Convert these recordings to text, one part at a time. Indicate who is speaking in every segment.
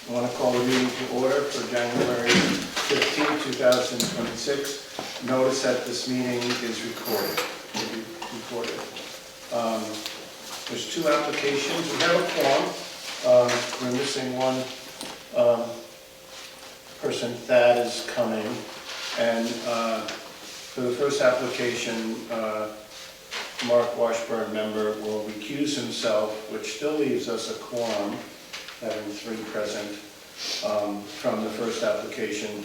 Speaker 1: I want to call the meeting to order for January 15, 2026. Notice that this meeting is recorded. There's two applications. We have a form. We're missing one person. Thad is coming. And for the first application, Mark Washburn, member, will recuse himself, which still leaves us a quorum, having 3 present, from the first application,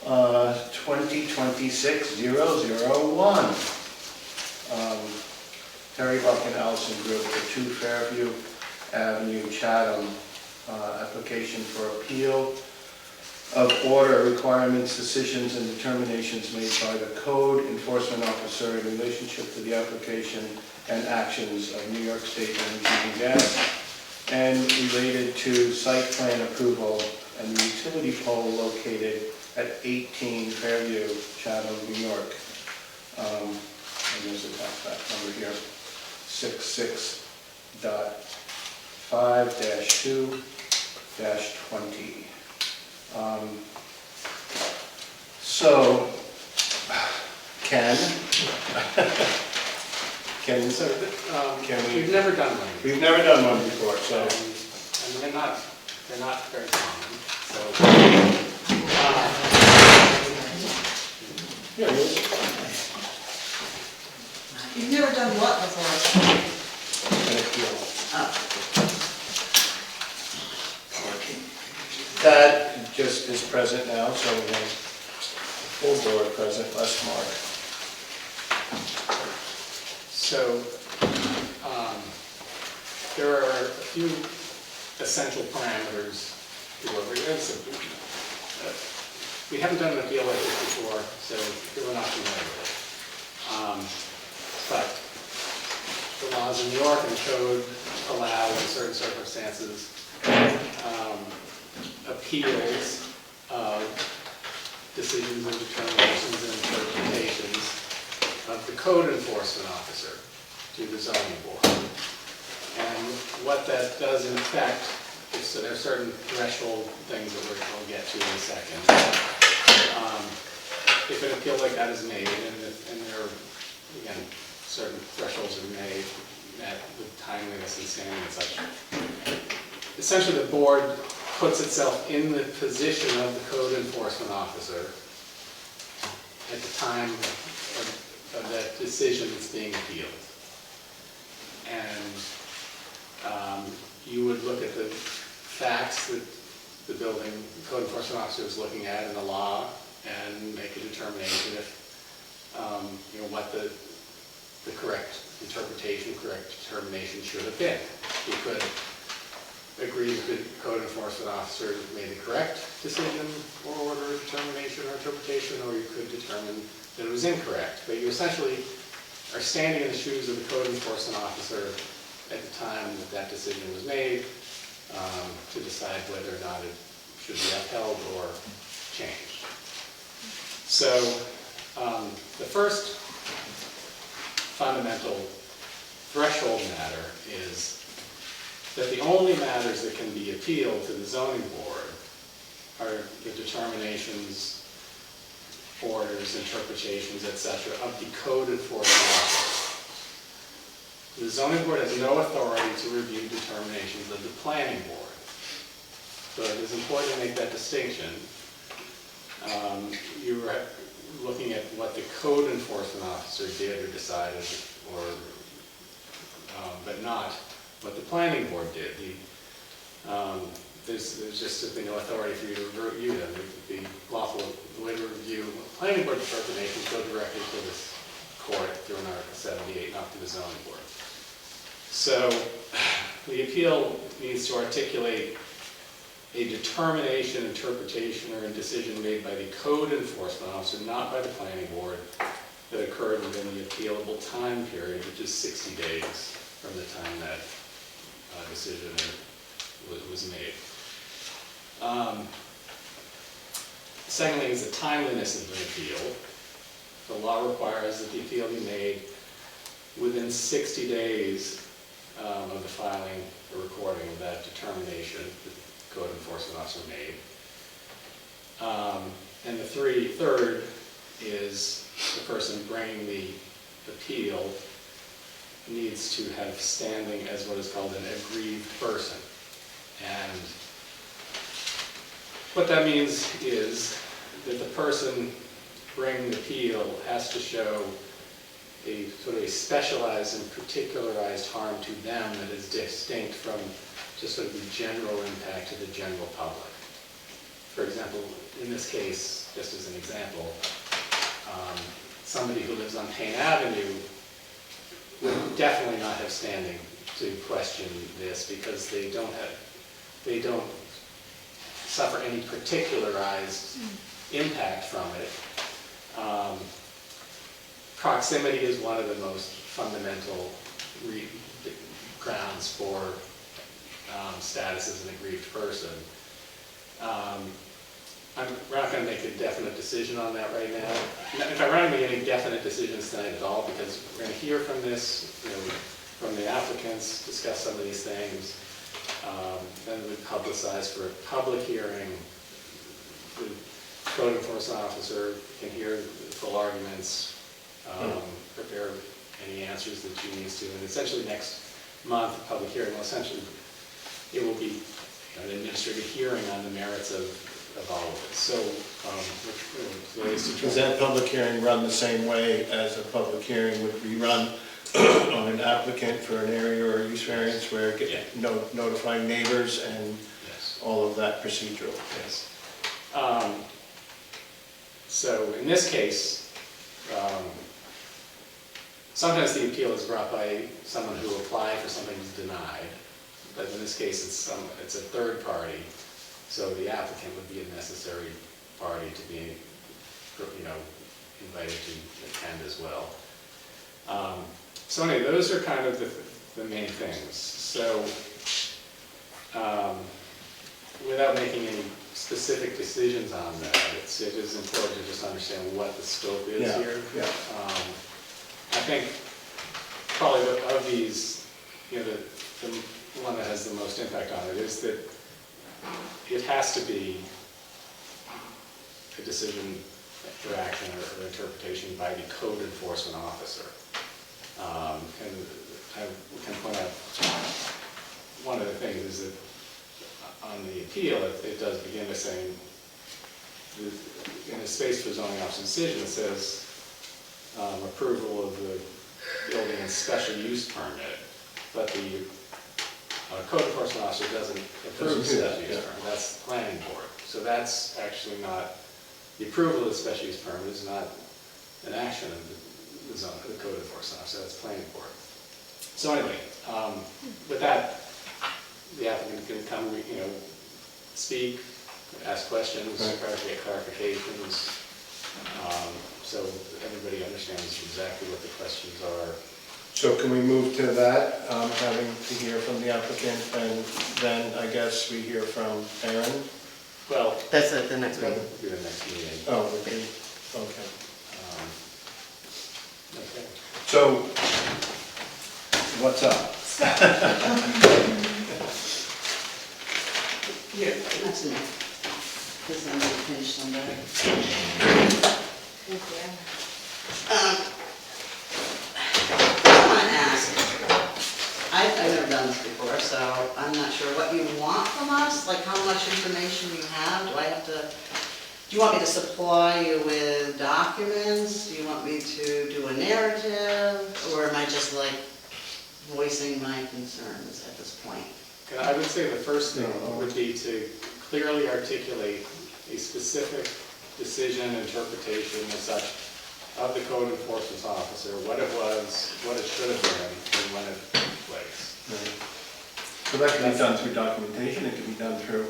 Speaker 1: 2026-001. Terry Buck and Allison Group for 2 Fairview Avenue, Chatham, application for appeal of order, requirements, decisions, and determinations made by the code enforcement officer in relationship to the application and actions of New York State Energy and Gas, and related to site plan approval and the utility pole located at 18 Fairview, Chatham, New York. And there's a tax number here, 66.5-2-20. So, Ken,
Speaker 2: we've never done one.
Speaker 1: We've never done one before, so.
Speaker 2: And they're not very common, so.
Speaker 1: Here it is.
Speaker 3: You've never done what before?
Speaker 1: An appeal.
Speaker 3: Oh.
Speaker 1: That just is present now, so we have full board present, less Mark.
Speaker 2: So, there are a few essential parameters to what we're doing. We haven't done an appeal like this before, so we're not familiar with it. But the laws in New York and the code allow, in certain circumstances, appeals of decisions and determinations and interpretations of the code enforcement officer to the zoning board. And what that does in effect is, so there are certain threshold things that we'll get to in a second. If an appeal like that is made, and there are, again, certain thresholds are made at with timeliness and standing and such, essentially the board puts itself in the position of the code enforcement officer at the time of that decision that's being appealed. And you would look at the facts that the building code enforcement officer is looking at in the law and make a determination if, what the correct interpretation, correct determination should have been. You could agree that the code enforcement officer made the correct decision or order, determination, or interpretation, or you could determine that it was incorrect. But you essentially are standing in the shoes of the code enforcement officer at the time that that decision was made to decide whether or not it should be upheld or changed. So the first fundamental threshold matter is that the only matters that can be appealed to the zoning board are the determinations, orders, interpretations, etc. of the code enforcement officer. The zoning board has no authority to review determinations of the planning board. So it is important to make that distinction. You are looking at what the code enforcement officer did or decided, but not what the planning board did. There's just simply no authority for you to review them. The lawful way to review planning board determinations go directly to this court through an Article 78, not to the zoning board. So the appeal needs to articulate a determination, interpretation, or a decision made by the code enforcement officer, not by the planning board, that occurred within the appealable time period, which is 60 days from the time that decision was made. Secondly is the timeliness of the appeal. The law requires that the appeal be made within 60 days of the filing or recording of that determination. code enforcement officer made. And the third is the person bringing the appeal needs to have standing as what is called an aggrieved person. And what that means is that the person bringing the appeal has to show a sort of a specialized and particularized harm to them that is distinct from just sort of the general impact to the general public. For example, in this case, just as an example, somebody who lives on Payne Avenue would definitely not have standing to question this because they don't suffer any particularized impact from it. Proximity is one of the most fundamental grounds for status as an aggrieved person. We're not going to make a definite decision on that right now. In fact, we're not going to make any definite decisions tonight at all because we're going to hear from this, from the applicants, discuss some of these things, then we publicize for a public hearing. The code enforcement officer can hear the full arguments, prepare any answers that she needs to, and essentially next month, the public hearing will essentially, it will be an administrative hearing on the merits of all of it. So,
Speaker 1: Does that public hearing run the same way as a public hearing would be run on an applicant for an area or use variance where notifying neighbors and all of that procedural?
Speaker 2: Yes. So in this case, sometimes the appeal is brought by someone who applied for something that's denied, but in this case it's a third party, so the applicant would be a necessary party to be, invited to attend as well. So anyway, those are kind of the main things. So without making any specific decisions on that, it is important to just understand what the scope is here.
Speaker 1: Yeah.
Speaker 2: I think probably of these, the one that has the most impact on it is that it has to be a decision for action or interpretation by the code enforcement officer. And I can point out one of the things is that on the appeal, it does begin by saying, in the space for zoning officer decision, it says approval of the building and special use permit, but the code enforcement officer doesn't approve the special use permit. That's the planning board. So that's actually not, the approval of the special use permit is not an action of the code enforcement officer, that's planning board. So anyway, with that, the applicant can come, speak, ask questions, get clarifications, so everybody understands exactly what the questions are.
Speaker 1: So can we move to that, having to hear from the applicant, and then I guess we hear from Aaron?
Speaker 2: Well,
Speaker 4: That's at the next meeting.
Speaker 2: that'll be the next meeting.
Speaker 1: Oh, okay. Okay.
Speaker 2: Okay.
Speaker 1: So, what's up?
Speaker 3: Here, that's me. This I'm gonna finish some better. Thank you. I want to ask, I've never done this before, so I'm not sure what you want from us, like how much information you have. Do you want me to supply you with documents? Do you want me to do a narrative? Or am I just like voicing my concerns at this point?
Speaker 2: I would say the first thing would be to clearly articulate a specific decision, interpretation, and such of the code enforcement officer, what it was, what it should have been, and when it took place.
Speaker 1: Right. So that can be done through documentation, it can be done through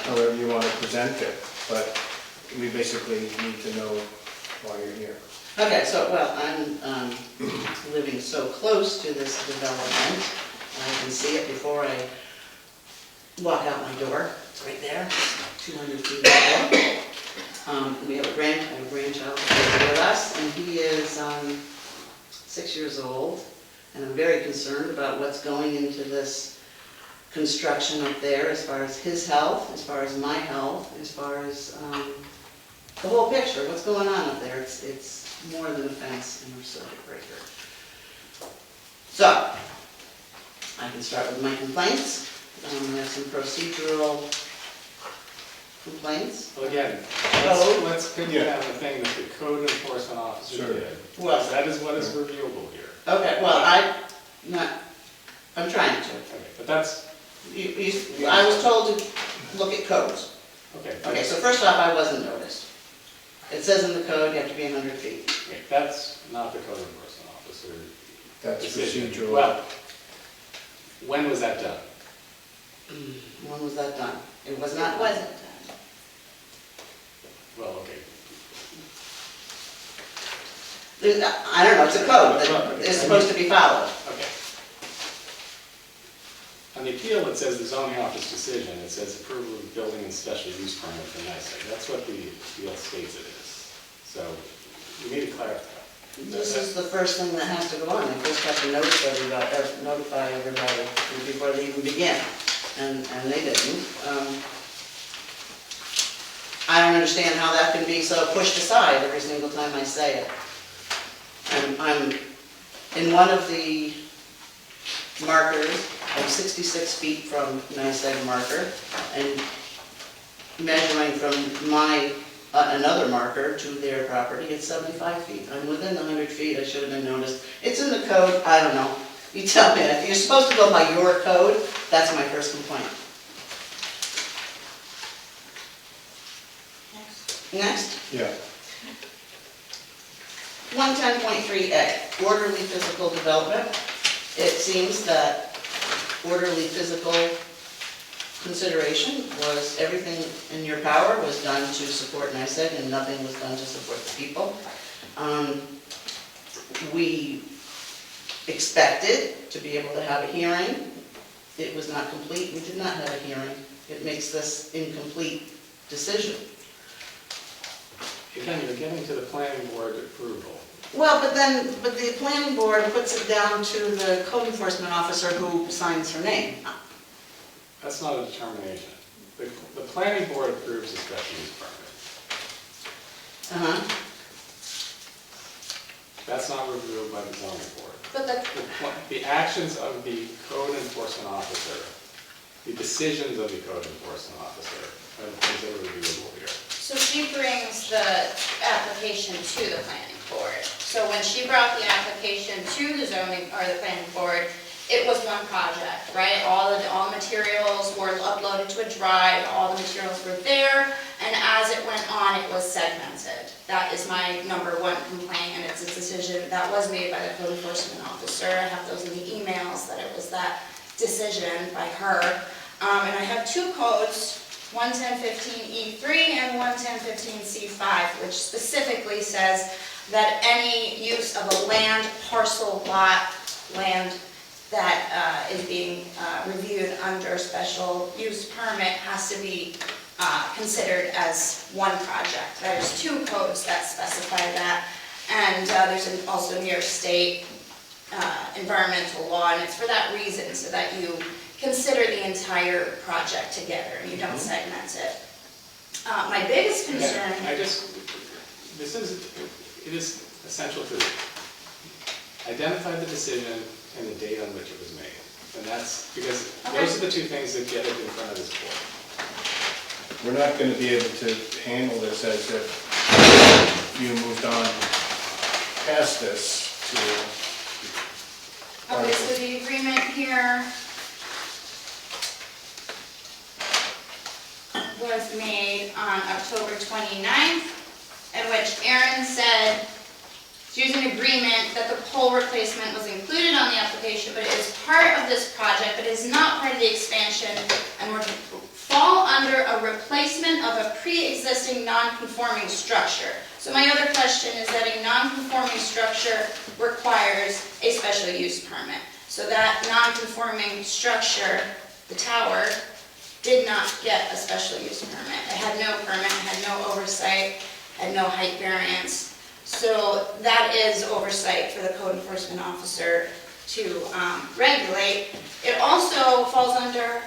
Speaker 1: however you want to present it, but we basically need to know why you're here.
Speaker 3: Okay, so, well, I'm living so close to this development, I can see it before I walk out my door. It's right there, 200 feet away. We have a grandchild with us, and he is 6 years old, and I'm very concerned about what's going into this construction up there, as far as his health, as far as my health, as far as the whole picture, what's going on up there. It's more than a fence and a circuit breaker. So, I can start with my complaints. I have some procedural complaints.
Speaker 2: Well, again,
Speaker 3: Oh.
Speaker 2: let's pin
Speaker 1: Yeah.
Speaker 2: down the thing that the code enforcement officer
Speaker 1: Sure.
Speaker 2: did.
Speaker 3: Well-
Speaker 2: That is what is reviewable here.
Speaker 3: Okay, well, I'm trying to.
Speaker 2: Okay, but that's,
Speaker 3: I was told to look at codes.
Speaker 2: okay.
Speaker 3: Okay, so first off, I wasn't noticed. It says in the code you have to be 100 feet.
Speaker 2: Okay, that's not the code enforcement officer
Speaker 1: That's
Speaker 2: decision.
Speaker 1: procedural.
Speaker 2: Well, when was that done?
Speaker 3: When was that done? It was
Speaker 4: It
Speaker 3: not.
Speaker 4: wasn't done.
Speaker 2: Well, okay.
Speaker 3: I don't know, it's a code that is supposed to be followed.
Speaker 2: Okay. On the appeal, it says the zoning office decision, it says approval of building and special use permit for NICEAG. That's what the appeal states it is. So you need to clarify.
Speaker 3: This is the first thing that has to go on. They first have to notify everybody before they even begin, and they didn't. I don't understand how that can be so pushed aside every single time I say it. I'm in one of the markers, I'm 66 feet from NICEAG marker, and measuring from my, another marker to their property, it's 75 feet. I'm within the 100 feet, I should have been noticed. It's in the code, I don't know. You tell me, if you're supposed to go by your code, that's my first complaint. Next.
Speaker 1: Yeah,
Speaker 3: 110.3A, orderly physical development. It seems that orderly physical consideration was everything in your power was done to support NICEAG and nothing was done to support the people. We expected to be able to have a hearing. It was not complete, we did not have a hearing. It makes this incomplete decision.
Speaker 2: Again, you're getting to the planning board approval.
Speaker 3: Well, but the planning board puts it down to the code enforcement officer who signs her name.
Speaker 2: That's not a determination. The planning board approves the special use permit.
Speaker 3: Uh-huh.
Speaker 2: That's not reviewed by the zoning board.
Speaker 4: But
Speaker 2: The actions of the code enforcement officer, the decisions of the code enforcement officer are the things that are reviewable here.
Speaker 4: so she brings the application to the planning board. So when she brought the application to the zoning, or the planning board, it was one project, right? All the materials were uploaded to a drive, all the materials were there, and as it went on, it was segmented. That is my number one complaint, and it's a decision that was made by the code enforcement officer. I have those in the emails, that it was that decision by her. And I have two codes, 11015E3 and 11015C5, which specifically says that any use of a land, parcel, lot, land that is being reviewed under special use permit has to be considered as one project. There's two codes that specify that, and there's also New York State environmental law, and it's for that reason, so that you consider the entire project together and you don't segment it. My biggest concern.
Speaker 2: It is essential to identify the decision and the date on which it was made. And that's because those are the two things that get it in front of this board.
Speaker 1: we're not going to be able to handle this as if you moved on past this to...
Speaker 4: Okay, so the agreement here was made on October 29th, in which Erin said she used an agreement that the pole replacement was included on the application, but it is part of this project, but it is not part of the expansion, and would fall under a replacement of a pre-existing non-conforming structure. So my other question is that a non-conforming structure requires a special use permit. So that non-conforming structure, the tower, did not get a special use permit. It had no permit, it had no oversight, had no height variance. So that is oversight for the code enforcement officer to regulate. It also falls under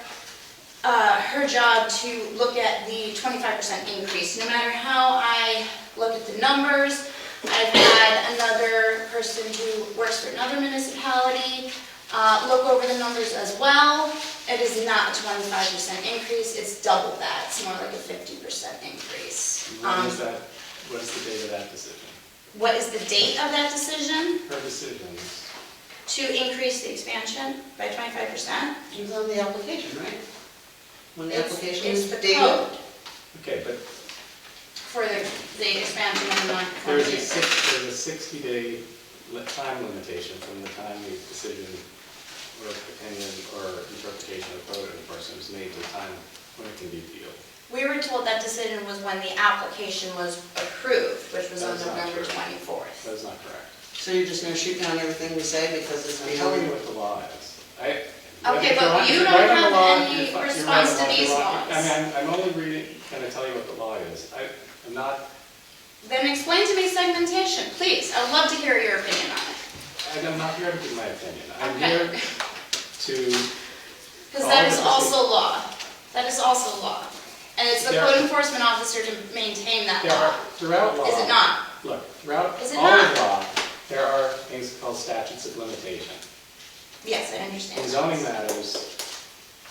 Speaker 4: her job to look at the 25% increase. No matter how I look at the numbers, I've had another person who works for another municipality look over the numbers as well. It is not a 25% increase, it's double that. It's more like a 50% increase.
Speaker 2: When is that, what is the date of that decision?
Speaker 4: What is the date of that decision?
Speaker 2: Her decisions.
Speaker 4: To increase the expansion by 25%?
Speaker 3: It was on the application, right? When the
Speaker 4: It's-
Speaker 3: application
Speaker 4: it's
Speaker 3: is
Speaker 4: the
Speaker 3: dated.
Speaker 4: code
Speaker 2: Okay, but
Speaker 4: for the expansion of the
Speaker 2: there's
Speaker 4: non-conforming
Speaker 2: a
Speaker 4: use.
Speaker 2: 60-day time limitation from the time the decision or opinion or interpretation of code enforcement is made to the time when it can be appealed.
Speaker 4: We were told that decision was when the application was approved, which was on
Speaker 2: That's not
Speaker 4: November
Speaker 2: true.
Speaker 4: 24th.
Speaker 2: That is not correct.
Speaker 3: So you're just gonna shoot down everything we say because it's
Speaker 2: I'm telling you
Speaker 3: beyond?
Speaker 2: what the law is.
Speaker 4: Okay, but
Speaker 2: if
Speaker 4: you
Speaker 2: you're
Speaker 4: don't
Speaker 2: right on the
Speaker 4: have
Speaker 2: law,
Speaker 4: any
Speaker 2: you're
Speaker 4: response
Speaker 2: right on
Speaker 4: to
Speaker 2: the
Speaker 4: these
Speaker 2: law.
Speaker 4: laws.
Speaker 2: I mean, I'm only reading, can I tell you what the law is? I'm not,
Speaker 4: Then explain to me segmentation, please. I would love to hear your opinion on it.
Speaker 2: I'm not here to give my opinion. I'm
Speaker 4: Okay.
Speaker 2: here to,
Speaker 4: Because that is also law. That is also law. And it's the
Speaker 2: There-
Speaker 4: code enforcement officer to maintain that
Speaker 2: there
Speaker 4: law.
Speaker 2: are, throughout law.
Speaker 4: Is it not?
Speaker 2: Look, throughout
Speaker 4: Is it
Speaker 2: all of
Speaker 4: not?
Speaker 2: law, there are things called statutes of limitation.
Speaker 4: Yes, I understand.
Speaker 2: In zoning matters,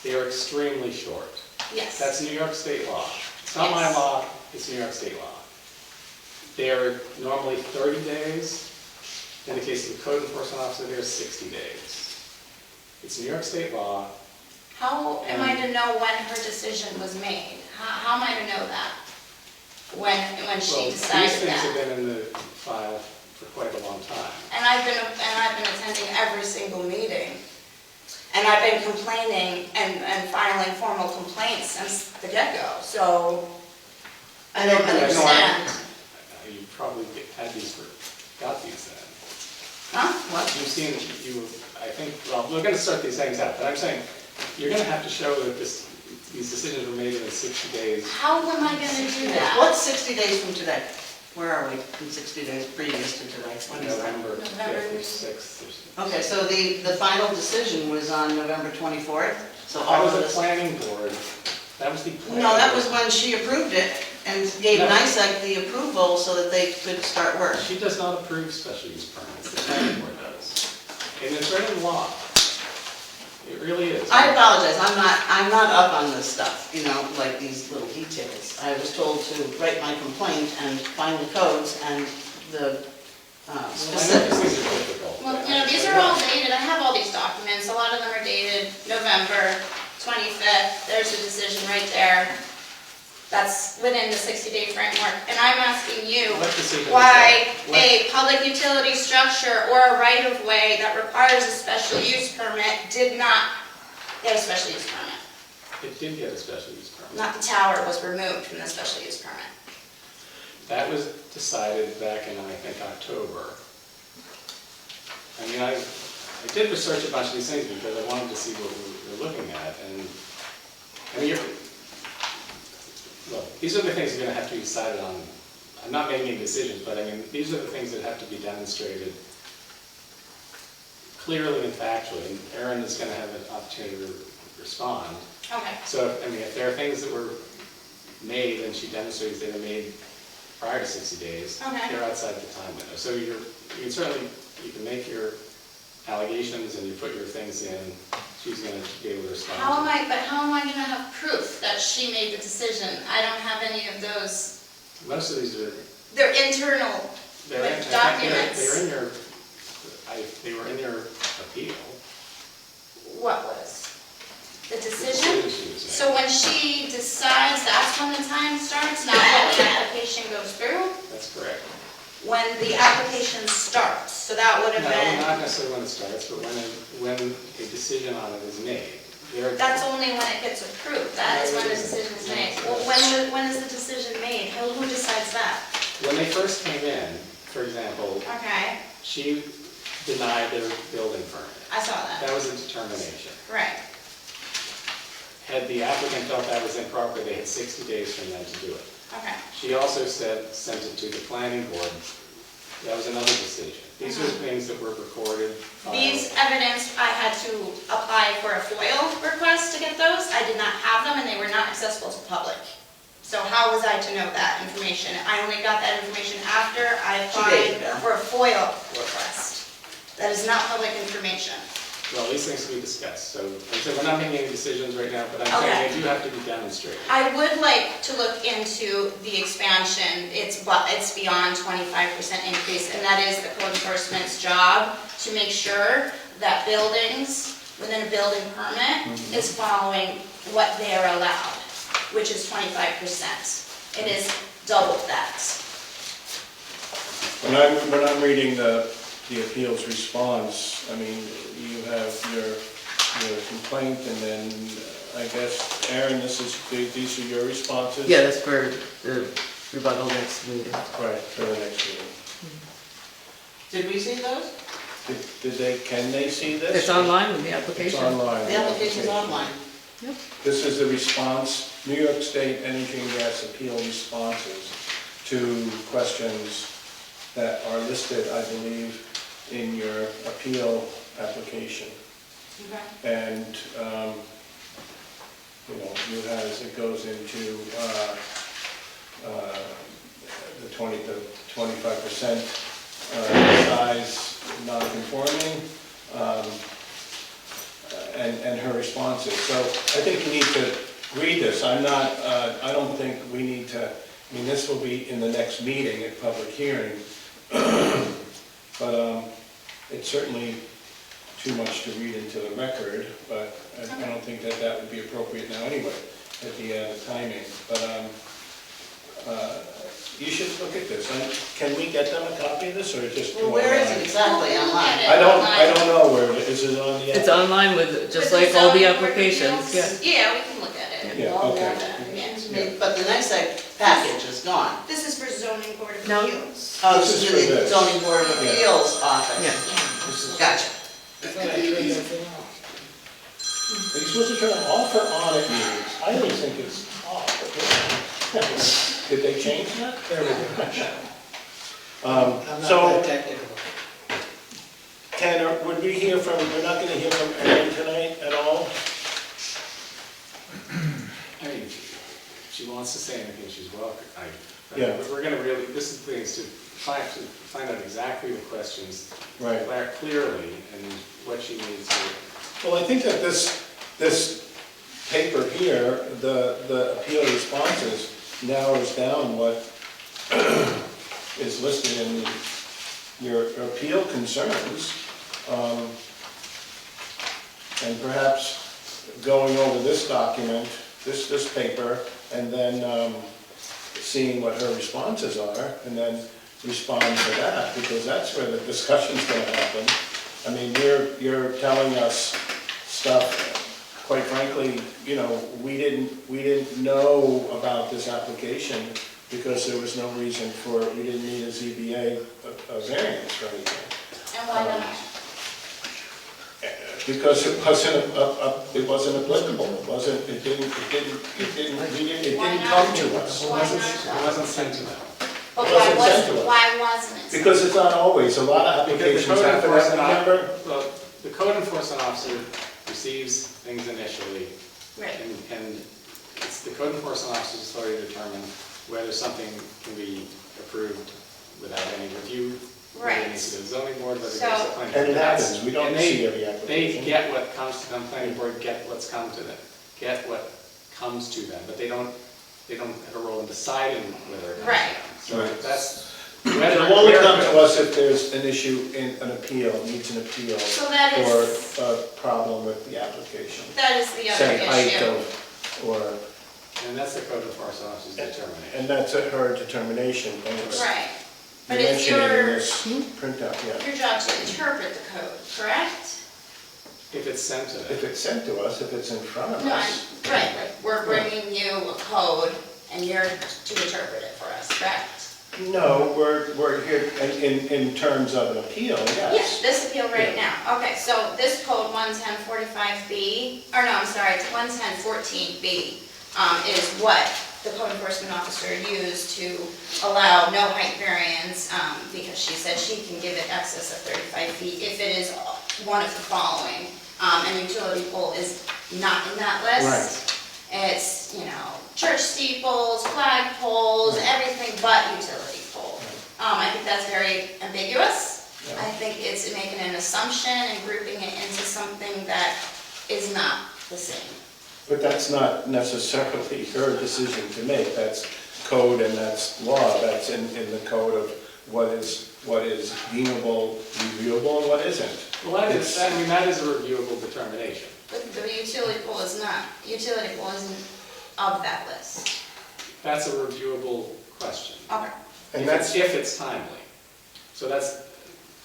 Speaker 2: they are extremely short.
Speaker 4: Yes.
Speaker 2: That's New York State law. It's not my
Speaker 4: Yes.
Speaker 2: law, it's New York State law. They are normally 30 days. In the case of the code enforcement officer, they're 60 days. It's New York State law.
Speaker 4: How am I to know when her decision was made? How am I to know that? When she decided
Speaker 2: These things have
Speaker 4: that?
Speaker 2: been in the file for quite a long time.
Speaker 4: And I've been attending every single meeting. And I've been complaining and filing formal complaints since the get-go, so I don't
Speaker 3: I know,
Speaker 4: understand.
Speaker 2: You probably got these then.
Speaker 4: Huh?
Speaker 3: What?
Speaker 2: You've seen, I think, well, we're going to start these things out, but I'm saying, you're going to have to show that these decisions were made in 60 days.
Speaker 4: How am I gonna do that?
Speaker 3: What's 60 days from today? Where are we in 60 days previous to today? When is that?
Speaker 2: November
Speaker 4: November.
Speaker 2: 5th or 6th or something.
Speaker 3: Okay, so the final decision was on November 24th, so
Speaker 2: That
Speaker 3: all
Speaker 2: was
Speaker 3: of
Speaker 2: the
Speaker 3: this...
Speaker 2: planning board. That was the planning.
Speaker 3: No, that was
Speaker 2: board.
Speaker 3: when she approved it and gave
Speaker 2: No.
Speaker 3: NICEAG the approval so that they could start work.
Speaker 2: She does not approve special use permits, the planning board does. And it's right in the law. It really is.
Speaker 3: I apologize, I'm not up on this stuff, you know, like these little details. I was told to write my complaint and find the codes and the
Speaker 2: I know these
Speaker 3: specifics.
Speaker 2: things are difficult.
Speaker 4: Well, you know, these are all dated, I have all these documents, a lot of them are dated November 25th, there's the decision right there. That's within the 60-day framework, and I'm asking you
Speaker 2: What decision is
Speaker 4: why
Speaker 2: that?
Speaker 4: a public utility structure or a right-of-way that requires a special use permit did not get a special use permit.
Speaker 2: It did get a special use permit.
Speaker 4: Not the tower was removed from the special use permit.
Speaker 2: That was decided back in, I think, October. I mean, I did research a bunch of these things because I wanted to see what we were looking at, and, I mean, look, these are the things that are gonna have to be decided on. I'm not making any decisions, but I mean, these are the things that have to be demonstrated clearly and factually, and Erin is gonna have an opportunity to respond.
Speaker 4: Okay.
Speaker 2: So, I mean, if there are things that were made and she demonstrates they were made prior to 60 days,
Speaker 4: Okay.
Speaker 2: they're outside the time window. So you can certainly, you can make your allegations and you put your things in, she's going to be able to respond.
Speaker 4: How am I gonna have proof that she made the decision? I don't have any of those,
Speaker 2: Most of these are,
Speaker 4: they're internal
Speaker 2: they're in,
Speaker 4: documents.
Speaker 2: they're in your, they were in your appeal.
Speaker 4: What was? The
Speaker 2: The
Speaker 4: decision?
Speaker 2: she was
Speaker 4: So when she decides, that's when the time starts, not when the application goes through?
Speaker 2: That's correct.
Speaker 4: When the application starts, so that would have
Speaker 2: No,
Speaker 4: been,
Speaker 2: not necessarily when it starts, but when a decision on it is made. There-
Speaker 4: that's only when it gets approved, that is when the decision is made. Well, when is the decision made? Who decides that?
Speaker 2: When they first came in, for example,
Speaker 4: Okay,
Speaker 2: she denied their building permit.
Speaker 4: I saw that,
Speaker 2: That was a determination.
Speaker 4: right.
Speaker 2: Had the applicant felt that was improper, they had 60 days from then to do it.
Speaker 4: Okay,
Speaker 2: She also sent it to the planning board That was another decision. These are things that were recorded.
Speaker 4: These evidence, I had to apply for a FOIL request to get those. I did not have them and they were not accessible to the public. So how was I to know that information? I only got that information after I applied for a FOIL request. That is not public information.
Speaker 2: Well, these things can be discussed, so like I said, we're not making any decisions right now, but I'm saying they do have to be demonstrated.
Speaker 4: I would like to look into the expansion. It's beyond 25% increase, and that is the code enforcement's job to make sure that buildings within a building permit is following what they're allowed, which is 25%. It is double that.
Speaker 1: When I'm reading the appeals response, I mean, you have your complaint, and then, I guess, Aaron, these are your responses?
Speaker 5: Yeah, that's for the rebuttal next meeting.
Speaker 1: Right, for the next meeting.
Speaker 3: Did we see those?
Speaker 1: Can they see this?
Speaker 5: It's online with the
Speaker 1: It's
Speaker 5: application.
Speaker 1: online.
Speaker 3: The application's online.
Speaker 1: This is the response, New York State Energy and Gas Appeal responses to questions that are listed, I believe, in your appeal application. And, you know, you have, as it goes into the 25% size non-conforming, and her responses. So I think you need to read this. I don't think we need to, I mean, this will be in the next meeting at public hearing, but it's certainly too much to read into the record, but I don't think that would be appropriate now anyway, at the timing. But you should look at this. Can we get them a copy of this, or just?
Speaker 3: Well, where is it exactly online?
Speaker 1: I don't know where, is it on the?
Speaker 5: It's online with, just
Speaker 4: With
Speaker 5: like all the
Speaker 4: zoning
Speaker 5: applications,
Speaker 4: reviews?
Speaker 5: yeah.
Speaker 4: Yeah, we can look at it.
Speaker 1: Yeah,
Speaker 4: All
Speaker 1: okay.
Speaker 4: that, yeah.
Speaker 3: But the next package is gone.
Speaker 4: This is for zoning board of
Speaker 5: No.
Speaker 4: appeals.
Speaker 3: Oh,
Speaker 1: This
Speaker 3: this
Speaker 1: is
Speaker 3: is
Speaker 1: for
Speaker 3: the
Speaker 1: this.
Speaker 3: zoning board of
Speaker 1: Yeah.
Speaker 3: appeals office.
Speaker 5: Yeah.
Speaker 3: Gotcha.
Speaker 1: Are you supposed to turn them off or on at meetings? I always think it's off. Did they change that?
Speaker 6: There we go. I'm not
Speaker 1: So,
Speaker 6: that technical.
Speaker 1: Ken, would we hear from, we're not gonna hear from Erin tonight at all?
Speaker 2: I mean, if she wants to say anything, she's welcome.
Speaker 1: Yeah.
Speaker 2: We're gonna really, this is the thing, is to find out exactly the questions
Speaker 1: Right.
Speaker 2: clearly and what she needs to.
Speaker 1: Well, I think that this paper here, the appeal responses, narrows down what is listed in your appeal concerns. And perhaps going over this document, this paper, and then seeing what her responses are, and then respond to that, because that's where the discussion's gonna happen. I mean, you're telling us stuff, quite frankly, you know, we didn't know about this application because there was no reason for, we didn't need a ZBA, a variance or anything.
Speaker 4: And why not?
Speaker 1: Because it wasn't applicable, it didn't come to us.
Speaker 4: Why not?
Speaker 2: It wasn't sent to them.
Speaker 4: But
Speaker 1: It wasn't sent to us.
Speaker 4: why wasn't it?
Speaker 1: Because it's not always, a lot of
Speaker 2: Because the
Speaker 1: applications
Speaker 2: code
Speaker 1: happen,
Speaker 2: enforcement,
Speaker 1: remember?
Speaker 2: well, the code enforcement officer receives things initially,
Speaker 4: Right.
Speaker 2: and it's the code enforcement officer's authority to determine whether something can be approved without any review. Whether it
Speaker 4: Right.
Speaker 2: needs to go to the zoning board, whether it
Speaker 4: So-
Speaker 2: goes to the planning board.
Speaker 1: And it
Speaker 2: That's-
Speaker 1: happens, we don't
Speaker 2: and
Speaker 1: see every
Speaker 2: They
Speaker 1: application.
Speaker 2: get what comes to them, planning board get what's come to them, get what comes to them, but they don't have a role in deciding whether it comes
Speaker 4: Right.
Speaker 2: to them.
Speaker 1: Right.
Speaker 2: So that's.
Speaker 1: It'll only come to us if there's an issue in an appeal, needs an appeal,
Speaker 4: So that
Speaker 1: or
Speaker 4: is,
Speaker 1: a problem with the application.
Speaker 4: that is the other
Speaker 1: Say height
Speaker 4: issue.
Speaker 1: of, or,
Speaker 2: And that's the code enforcement officer's determination.
Speaker 1: and that's at her determination, and it's,
Speaker 4: Right.
Speaker 1: you
Speaker 4: But it's
Speaker 1: mention it in
Speaker 4: your,
Speaker 1: this printout, yeah.
Speaker 4: your job to interpret the code, correct?
Speaker 2: If it's sent to them.
Speaker 1: If it's sent to us, if it's in front of
Speaker 4: No,
Speaker 1: us.
Speaker 4: right, like, we're bringing you a code and you're to interpret it for us, correct?
Speaker 1: No, we're here in terms of an appeal,
Speaker 4: Yes,
Speaker 1: yes.
Speaker 4: this appeal right now. Okay, so this code 11045B, or no, I'm sorry, it's 11014B, is what the code enforcement officer used to allow no height variance, because she said she can give it excess of 35 feet if it is one of the following. And utility pole is not in that list. It's, church steeples, flag poles, everything but utility pole. I think that's very ambiguous.
Speaker 1: Yeah.
Speaker 4: I think it's making an assumption and grouping it into something that is not the same.
Speaker 1: But that's not necessarily her decision to make, that's code and that's law, that's in the code of what is deemable, reviewable, and what isn't.
Speaker 2: Well, that is a reviewable determination.
Speaker 4: But the utility pole is not, utility pole isn't of that list.
Speaker 2: That's a reviewable question.
Speaker 4: Okay.
Speaker 1: And that's,
Speaker 2: If it's timely. So that's,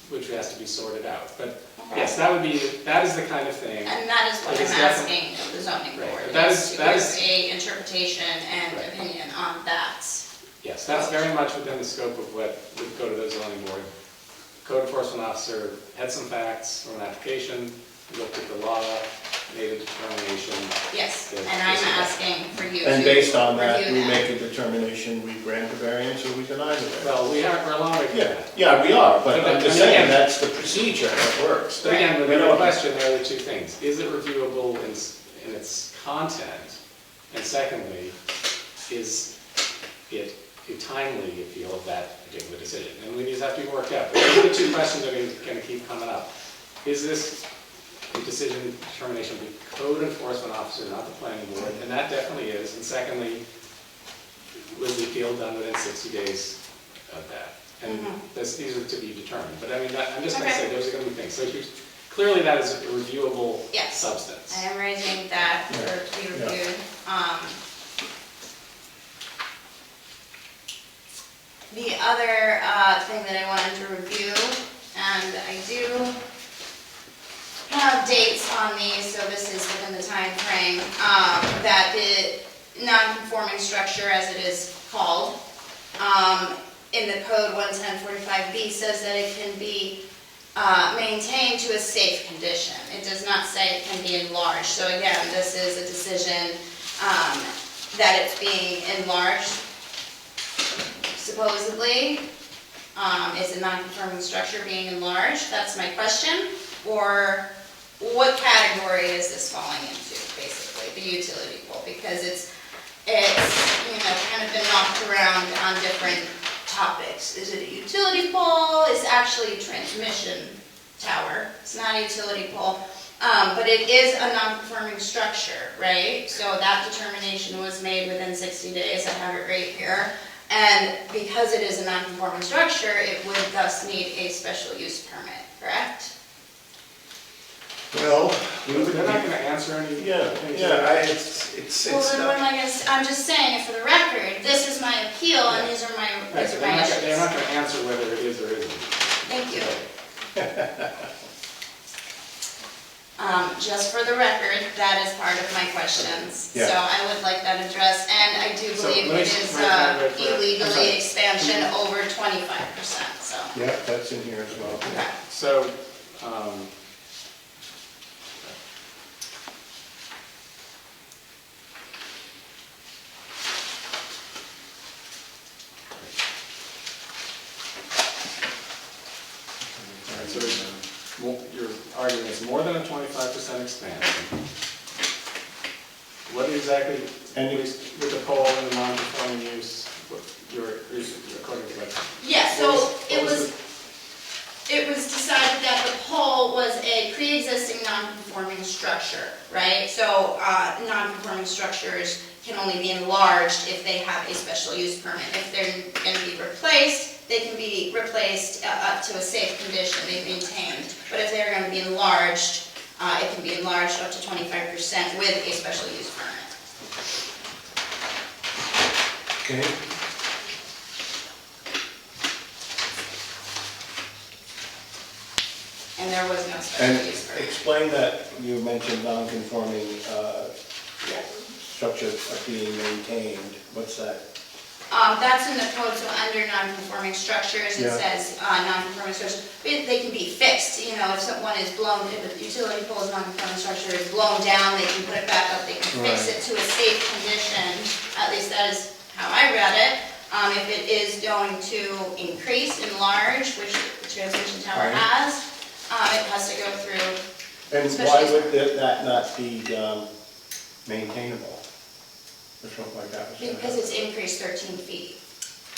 Speaker 2: which has to be sorted out. But
Speaker 4: Okay.
Speaker 2: yes, that is the kind of thing.
Speaker 4: And that is what
Speaker 2: It is
Speaker 4: I'm asking of the zoning
Speaker 2: Right,
Speaker 4: board,
Speaker 2: but that
Speaker 4: is
Speaker 2: is-
Speaker 4: to
Speaker 2: that
Speaker 4: give
Speaker 2: is-
Speaker 4: a interpretation and
Speaker 2: Right.
Speaker 4: opinion on that.
Speaker 2: Yes, that's very much within the scope of what would go to the zoning board. Code enforcement officer had some facts from an application, looked at the law, made a determination.
Speaker 4: Yes,
Speaker 2: Yes,
Speaker 4: and I'm
Speaker 2: yes, yes.
Speaker 4: asking for you to
Speaker 1: and based on that,
Speaker 4: review
Speaker 1: we
Speaker 4: that.
Speaker 1: make a determination, we grant the variance or we deny the variance.
Speaker 2: Well, we're allowing
Speaker 1: Yeah,
Speaker 2: that.
Speaker 1: yeah, we are, but
Speaker 2: But
Speaker 1: I'm just
Speaker 2: then
Speaker 1: saying,
Speaker 2: again-
Speaker 1: that's the procedure that works.
Speaker 2: But again,
Speaker 1: We
Speaker 2: within the
Speaker 1: don't-
Speaker 2: question, there are the two things. Is it reviewable in its content? And secondly, is it timely, you feel, of that particular decision? And these have to be worked out. But those are the two questions that are going to keep coming up. Is this a decision determination of the code enforcement officer, not the planning board? And that definitely is. And secondly, was the appeal done within 60 days of that? And these are to be determined. But I mean, I'm just going to say,
Speaker 4: Okay.
Speaker 2: those are going to be things. So clearly that is a reviewable
Speaker 4: Yes.
Speaker 2: substance.
Speaker 4: I am raising that for it to be
Speaker 1: Yeah.
Speaker 4: reviewed. The other thing that I wanted to review, and I do have dates on these, so this is within the time frame, that the non-conforming structure, as it is called, in the code 11045B says that it can be maintained to a safe condition. It does not say it can be enlarged. So again, this is a decision that it's being enlarged, supposedly. Is a non-conforming structure being enlarged? That's my question. Or what category is this falling into, basically, the utility pole? Because it's kind of been knocked around on different topics. Is it a utility pole? It's actually a transmission tower. It's not a utility pole. But it is a non-conforming structure, right? So that determination was made within 60 days. I have it right here. And because it is a non-conforming structure, it would thus need a special use permit, correct?
Speaker 1: Well, we would,
Speaker 2: They're not going to answer any.
Speaker 1: it's
Speaker 4: Well, then what
Speaker 1: not,
Speaker 4: am I gonna, I'm just saying it for the record, this is my appeal and these are my
Speaker 2: Right, so they're not
Speaker 4: issues.
Speaker 2: going to answer whether it is or isn't.
Speaker 4: Thank you. Just for the record, that is part of my questions.
Speaker 1: Yeah.
Speaker 4: So I would like that addressed, and I do
Speaker 2: So
Speaker 4: believe
Speaker 2: let me
Speaker 4: it
Speaker 2: just
Speaker 4: is
Speaker 2: make that right for- I'm sorry.
Speaker 4: illegally expansion over 25%, so.
Speaker 1: yeah, that's in here as well.
Speaker 4: Okay.
Speaker 2: So, all right, so you're arguing it's more than a 25% expansion. What exactly,
Speaker 1: And you-
Speaker 2: with the pole and the non-conforming use, what according to what?
Speaker 4: Yeah, so
Speaker 2: What
Speaker 4: it
Speaker 2: was
Speaker 4: was, it was decided that the pole was a pre-existing non-conforming structure, right? So, non-conforming structures can only be enlarged if they have a special use permit. If they're gonna be replaced, they can be replaced up to a safe condition, they maintained. But if they're gonna be enlarged, it can be enlarged up to 25% with a special use permit.
Speaker 1: Okay.
Speaker 4: And there was no special
Speaker 1: And
Speaker 4: use permit.
Speaker 1: explain that, you mentioned non-conforming structures are being maintained, what's that?
Speaker 4: That's in the code, so under non-conforming structures, it
Speaker 1: Yeah.
Speaker 4: says, non-conforming structures, they can be fixed, you know, if someone is blown, if a utility pole's non-conforming structure is blown down, they can put it back up, they can fix
Speaker 1: Right.
Speaker 4: it to a safe condition, at least that is how I read it. If it is going to increase, enlarge, which the transmission tower
Speaker 1: Right.
Speaker 4: it has to go through.
Speaker 1: And why
Speaker 4: Especially-
Speaker 1: would that not be maintainable? Or something like that?
Speaker 4: Because it's increased 13 feet,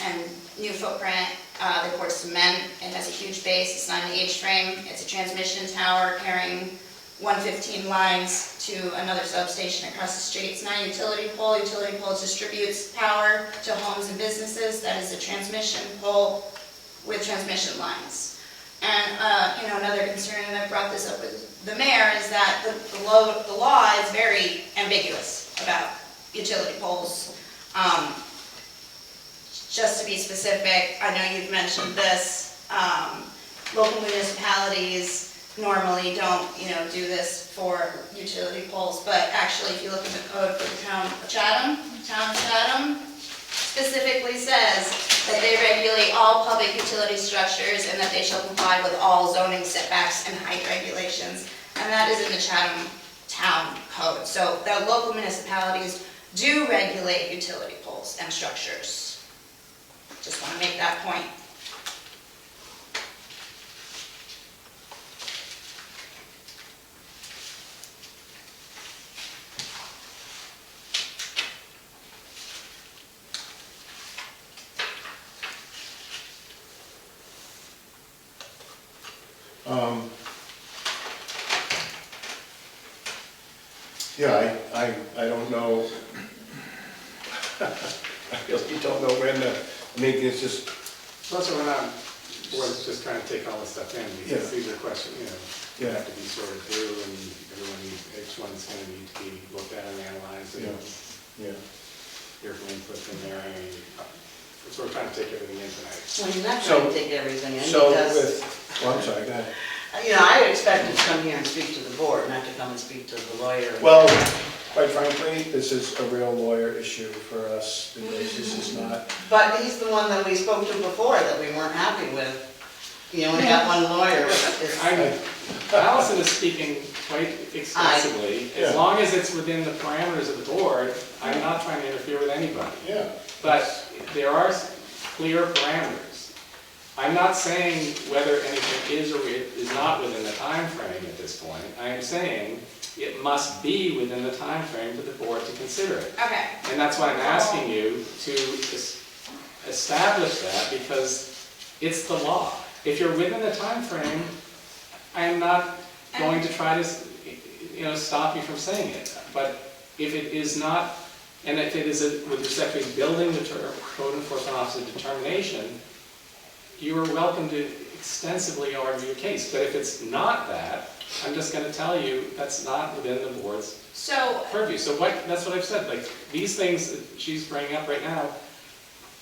Speaker 4: and new footprint, they poured cement, it has a huge base, it's not an H-frame, it's a transmission tower carrying 115 lines to another substation across the street. It's not a utility pole distributes power to homes and businesses, that is a transmission pole with transmission lines. And, another concern, and I brought this up with the mayor, is that the law is very ambiguous about utility poles. Just to be specific, I know you've mentioned this, local municipalities normally don't, do this for utility poles, but actually, if you look at the code for the town of Chatham specifically says that they regulate all public utility structures and that they shall comply with all zoning setbacks and height regulations, and that is in the Chatham Town Code. So the local municipalities do regulate utility poles and structures. Just want to make that point.
Speaker 1: Yeah, I don't know. I really don't know when to, it's just,
Speaker 2: Plus, we're not, we're just trying to take all this stuff in, because
Speaker 1: Yeah.
Speaker 2: these are questions, they
Speaker 1: Yeah.
Speaker 2: have to be sorted through, and each one's gonna need to be looked at and analyzed, and
Speaker 1: yeah.
Speaker 2: hear from input from there, so we're trying to take everything in tonight.
Speaker 3: Well, you're not
Speaker 1: So-
Speaker 3: going to take everything in
Speaker 1: So
Speaker 3: because,
Speaker 1: I'm sorry, go ahead.
Speaker 3: I expected to come here and speak to the board, not to come and speak to the lawyer.
Speaker 1: Well, quite frankly, this is a real lawyer issue for us, because this is not,
Speaker 3: But he's the one that we spoke to before that we weren't happy with. We got one lawyer.
Speaker 2: Allison is speaking quite extensively, as long as it's within the parameters of the board, I'm not trying to interfere with anybody.
Speaker 1: yeah.
Speaker 2: But there are clear parameters. I'm not saying whether anything is or is not within the time frame at this point. I am saying it must be within the time frame for the board to consider it.
Speaker 4: Okay.
Speaker 2: And that's why I'm asking you to establish that, because it's the law. If you're within the time frame, I am not going to try to, stop you from saying it. But if it is not, and if it is with respect to building the code enforcement officer determination, you are welcome to extensively argue your case. But if it's not that, I'm just going to tell you that's not within the board's
Speaker 4: So,
Speaker 2: purview. So that's what I've said, like, these things that she's bringing up right now,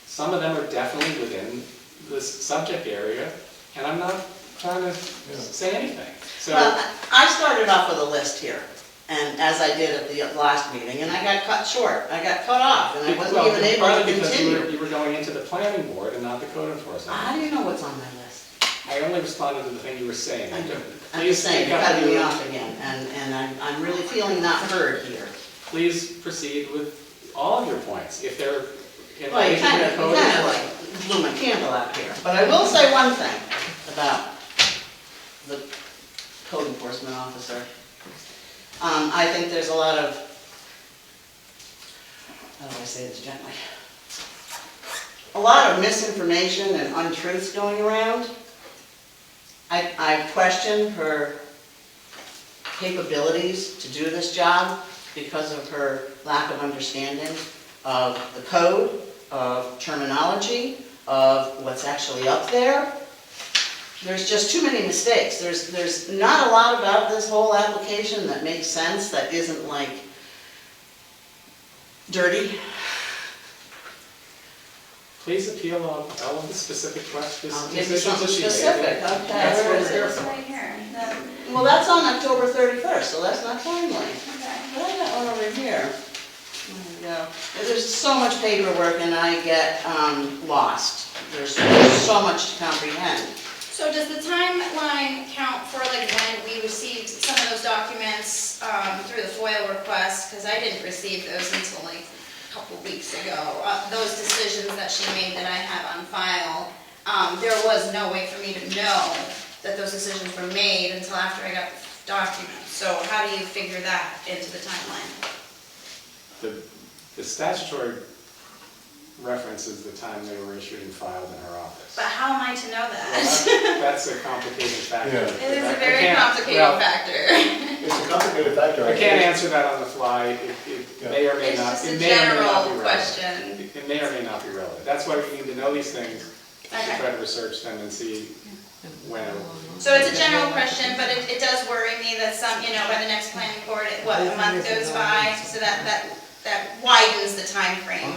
Speaker 2: some of them are definitely within this subject area, and I'm not trying to say anything. So,
Speaker 3: Well, I started off with a list here, and as I did at the last meeting, and I got cut short. I got cut off, and I wasn't even able to
Speaker 2: partly because
Speaker 3: continue.
Speaker 2: you were going into the planning board and not the code enforcement.
Speaker 3: How do you know what's on my list?
Speaker 2: I only responded to the thing you were saying.
Speaker 3: I'm
Speaker 2: Please
Speaker 3: just saying,
Speaker 2: speak
Speaker 3: you're
Speaker 2: up.
Speaker 3: cutting me off again, and I'm really feeling not heard here.
Speaker 2: Please proceed with all of your points. If they're in
Speaker 3: Well, you
Speaker 2: relation
Speaker 3: kind
Speaker 2: to
Speaker 3: of,
Speaker 2: the code enforcement.
Speaker 3: like blew my candle out here. But I will say one thing about the code enforcement officer. I think there's a lot of, how do I say this gently? A lot of misinformation and untruths going around. I question her capabilities to do this job because of her lack of understanding of the code, of terminology, of what's actually up there. There's just too many mistakes. There's not a lot about this whole application that makes sense, that isn't like dirty.
Speaker 2: Please appeal on all of the specific questions.
Speaker 3: I'll give you
Speaker 2: decisions
Speaker 3: something
Speaker 2: that she made.
Speaker 3: specific,
Speaker 2: That's
Speaker 3: okay.
Speaker 2: what
Speaker 4: where
Speaker 2: we're
Speaker 4: is
Speaker 2: here
Speaker 4: it? It's
Speaker 2: for.
Speaker 4: right here.
Speaker 3: Well, that's on October 31st, so that's not timely.
Speaker 4: Okay.
Speaker 3: But I got one over here. Yeah, there's so much paperwork and I get lost. There's so much to comprehend.
Speaker 4: So does the timeline count for like when we received some of those documents through the FOIL request? Because I didn't receive those until like a couple weeks ago. Those decisions that she made that I have on file, there was no way for me to know that those decisions were made until after I got the documents. So how do you figure that into the timeline?
Speaker 2: The statutory reference is the time they were issued and filed in her office.
Speaker 4: But how am I to know
Speaker 2: Well,
Speaker 4: that?
Speaker 2: that's a complicated factor.
Speaker 1: Yeah.
Speaker 4: It is
Speaker 2: I
Speaker 4: a very
Speaker 2: can't-
Speaker 4: complicated
Speaker 2: well,
Speaker 4: factor.
Speaker 1: It's a complicated factor.
Speaker 2: I can't answer that on the fly. It may or may
Speaker 4: It's
Speaker 2: not,
Speaker 4: just a
Speaker 2: it may or may not be
Speaker 4: general
Speaker 2: relevant.
Speaker 4: question.
Speaker 2: It may or may not be relevant. That's why we need to know these things, to
Speaker 4: Okay.
Speaker 2: try to research them and see when.
Speaker 4: So it's a general question, but it does worry me that some, by the next planning board, what, a month goes by, so that widens the timeframe,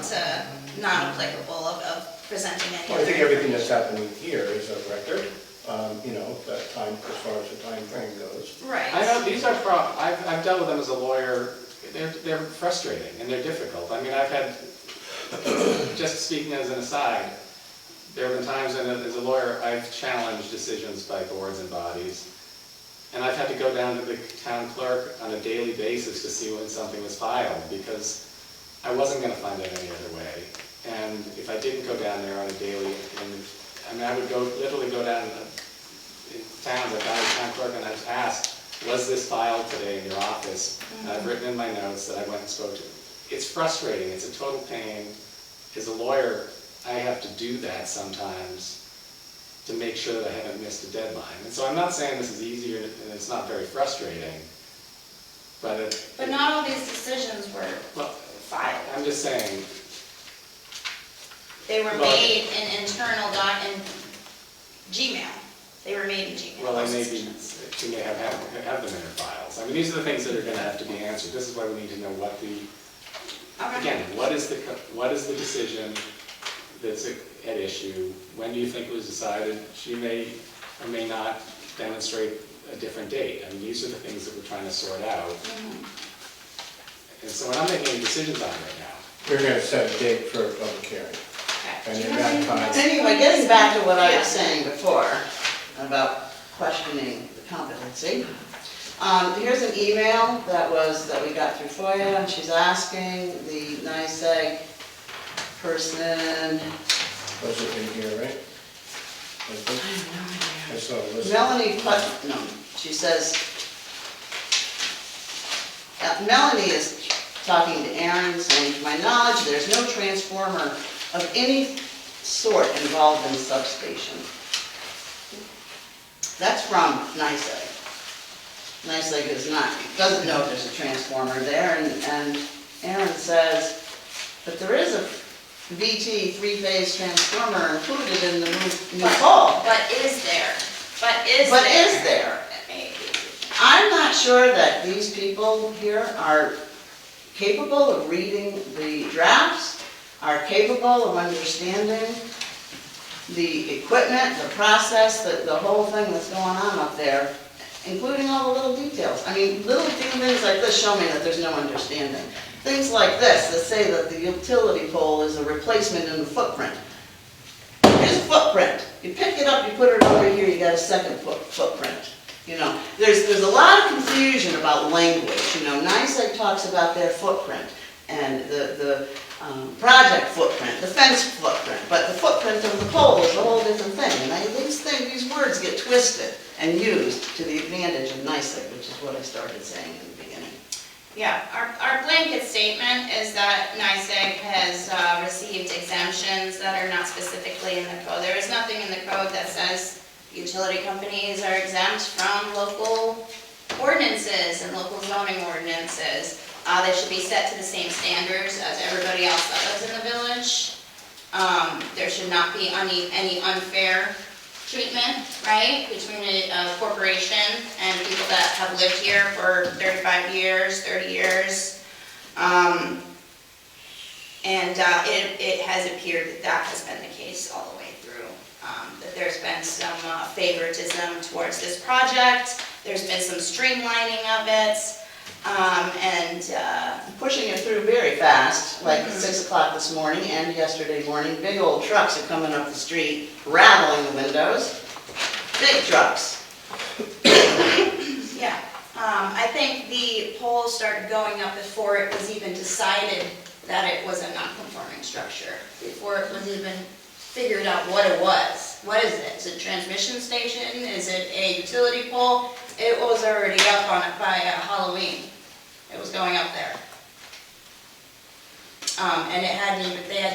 Speaker 4: to not applicable of presenting any.
Speaker 1: Well, I think
Speaker 4: other
Speaker 1: everything that's
Speaker 4: information.
Speaker 1: happening here is a record, that time, as far as the time frame goes.
Speaker 4: Right.
Speaker 2: I know, these are, I've dealt with them as a lawyer, they're frustrating and they're difficult. I mean, I've had, just speaking as an aside, there have been times when, as a lawyer, I've challenged decisions by boards and bodies. And I've had to go down to the town clerk on a daily basis to see when something was filed, because I wasn't gonna find it any other way. And if I didn't go down there on a daily, I would literally go down in towns, I've gone to the town clerk and I've asked, was this filed today in your office? And I've written in my notes that I went and spoke to. It's frustrating, it's a total pain. As a lawyer, I have to do that sometimes to make sure that I haven't missed a deadline. And so I'm not saying this is easy and it's not very frustrating, but
Speaker 4: But not all these decisions were
Speaker 2: well,
Speaker 4: filed.
Speaker 2: I'm just saying,
Speaker 4: They were
Speaker 2: Well,
Speaker 4: made in internal in Gmail. They were made in Gmail.
Speaker 2: well, I
Speaker 4: those
Speaker 2: may be,
Speaker 4: decisions.
Speaker 2: she may have them in her files. I mean, these are the things that are gonna have to be answered. This is why we need to know what
Speaker 4: Okay.
Speaker 2: again, what is the decision that's at issue? When do you think it was decided? She may or may not demonstrate a different date. I mean, these are the things that we're trying to sort out. And so we're not making any decisions on it right now.
Speaker 1: We're gonna set a date for a public hearing.
Speaker 4: Okay.
Speaker 1: And
Speaker 4: Do you
Speaker 1: in
Speaker 4: have
Speaker 1: that
Speaker 4: anything
Speaker 1: time-
Speaker 4: else?
Speaker 3: Anyway, getting back to what I
Speaker 4: Yeah.
Speaker 3: was saying before about questioning the competency. Here's an email that we got through FOIA, and she's asking the NYSEG person,
Speaker 1: Was it in here, right? I think I saw a list.
Speaker 3: Melanie Putnam, she says, Melanie is talking to Aaron, saying, to my knowledge, there's no transformer of any sort involved in the substation. That's from NYSEG. NYSEG doesn't know if there's a transformer there, and Aaron says, but there is a VT three-phase transformer included in the new pole.
Speaker 4: But is there? But is
Speaker 3: But
Speaker 4: there?
Speaker 3: is there?
Speaker 4: Maybe.
Speaker 3: I'm not sure that these people here are capable of reading the drafts, are capable of understanding the equipment, the process, the whole thing that's going on up there, including all the little details. I mean, little things like this show me that there's no understanding. Things like this that say that the utility pole is a replacement in the footprint. Here's a footprint. You pick it up, you put it over here, you got a second footprint. There's a lot of confusion about language. NYSEG talks about their footprint and the project footprint, the fence footprint, but the footprint of the pole is a whole different thing. And these words get twisted and used to the advantage of NYSEG, which is what I started saying in the beginning.
Speaker 4: Yeah, our blanket statement is that NYSEG has received exemptions that are not specifically in the code. There is nothing in the code that says utility companies are exempt from local ordinances and local zoning ordinances. They should be set to the same standards as everybody else that lives in the village. There should not be any unfair treatment, right, between a corporation and people that have lived here for 35 years, 30 years. It has appeared that has been the case all the way through. That there's been some favoritism towards this project. There's been some streamlining of it.
Speaker 3: Pushing it through very fast, like 6 o'clock this morning and yesterday morning. Big old trucks are coming up the street, rattling the windows. Big trucks.
Speaker 4: Yeah, I think the polls started going up before it was even decided that it was a non-conforming structure, before it was even figured out what it was. What is it? Is it a transmission station? Is it a utility pole? It was already up on it by Halloween. It was going up there. And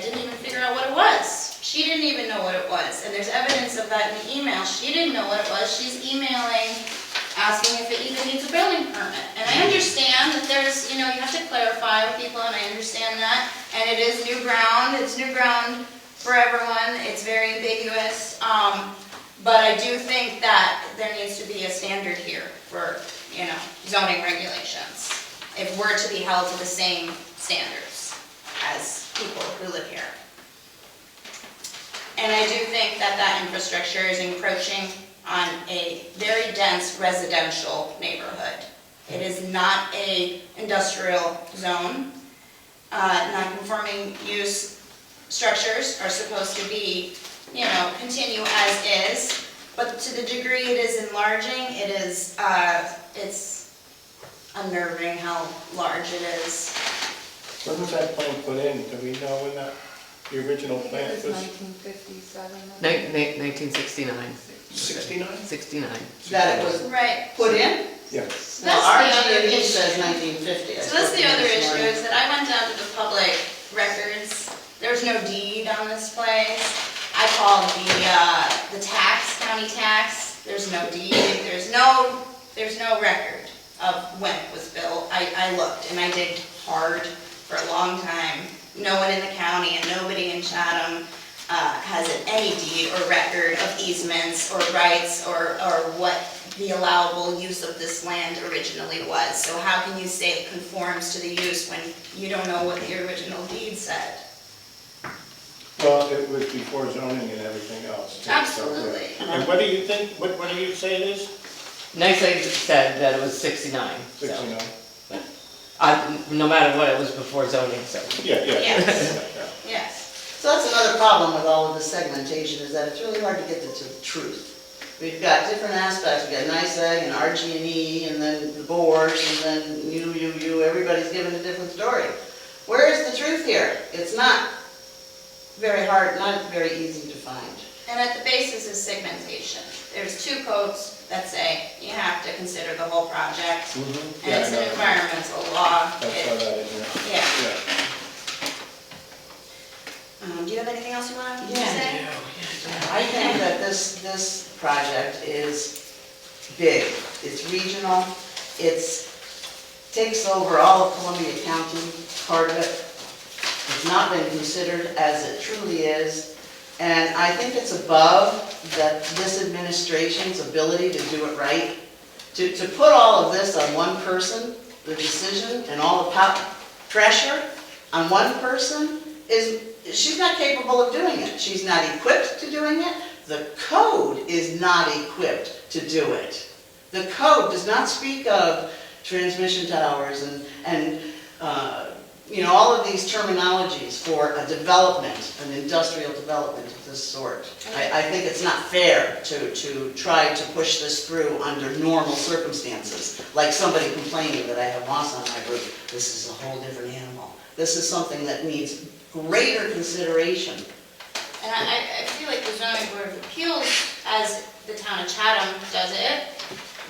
Speaker 4: didn't even figure out what it was. She didn't even know what it was, and there's evidence of that in the email. She didn't know what it was. She's emailing, asking if it even needs a building permit. And I understand that there's, you have to clarify with people, and I understand that. And it is new ground. It's new ground for everyone. It's very ambiguous. But I do think that there needs to be a standard here for, zoning regulations, if we're to be held to the same standards as people who live here. And I do think that that infrastructure is encroaching on a very dense residential neighborhood. It is not a industrial zone. Non-conforming use structures are supposed to be, continue as is, but to the degree it is enlarging, it's unnerving how large it is.
Speaker 1: When was that plan put in? Do we know when the original plan
Speaker 7: It was
Speaker 1: was?
Speaker 7: 1957.
Speaker 5: 1969.
Speaker 1: 69?
Speaker 5: 69.
Speaker 3: That it was
Speaker 4: Right.
Speaker 3: put in?
Speaker 1: Yeah.
Speaker 3: Well,
Speaker 4: That's the other
Speaker 3: RG&E
Speaker 4: issue.
Speaker 3: says 1950. I
Speaker 4: So that's
Speaker 3: spoke
Speaker 4: the
Speaker 3: to
Speaker 4: other
Speaker 3: this
Speaker 4: issue,
Speaker 3: morning.
Speaker 4: is that I went down to the public records. There's no deed on this place. I called the tax, county tax. There's no deed. There's no record of when it was built. I looked and I digged hard for a long time. No one in the county and nobody in Chatham has any deed or record of easements or rights or what the allowable use of this land originally was. So how can you say it conforms to the use when you don't know what the original deed said?
Speaker 1: Well, it was before zoning and everything else. too, so, yeah.
Speaker 4: Absolutely.
Speaker 1: And what do you think, what do you say it is?
Speaker 5: NYSEG said that it was 69. so,
Speaker 1: 69?
Speaker 5: no matter what, it was before zoning, so.
Speaker 1: Yeah.
Speaker 4: Yes.
Speaker 1: Yeah.
Speaker 4: Yes.
Speaker 3: So that's another problem with all of this segmentation, is that it's really hard to get to the truth. We've got different aspects, we've got NYSEG and RG&E, and then the boards, and then you, everybody's giving a different story. Where is the truth here? It's not very hard, not very easy to find.
Speaker 4: And at the basis is segmentation. There's two codes that say you have to consider the whole project.
Speaker 1: Mhm.
Speaker 4: And it's
Speaker 1: Yeah, I
Speaker 4: an
Speaker 1: know.
Speaker 4: environmental law.
Speaker 1: I saw that in there.
Speaker 4: Yeah.
Speaker 1: Yeah.
Speaker 4: Do you have anything else you want to
Speaker 3: Yeah.
Speaker 4: say?
Speaker 3: I think that this project is big, it's regional, takes over all of Columbia County, part of it. It's not been considered as it truly is, and I think it's above this administration's ability to do it right. To put all of this on one person, the decision and all the pressure on one person she's not capable of doing it. She's not equipped to doing it. The code is not equipped to do it. The code does not speak of transmission towers and all of these terminologies for a development, an industrial development of this sort. I think it's not fair to try to push this through under normal circumstances, like somebody complaining that I have moss on my roof. This is a whole different animal. This is something that needs greater consideration.
Speaker 4: And I feel like the zoning board of appeals, as the town of Chatham does it,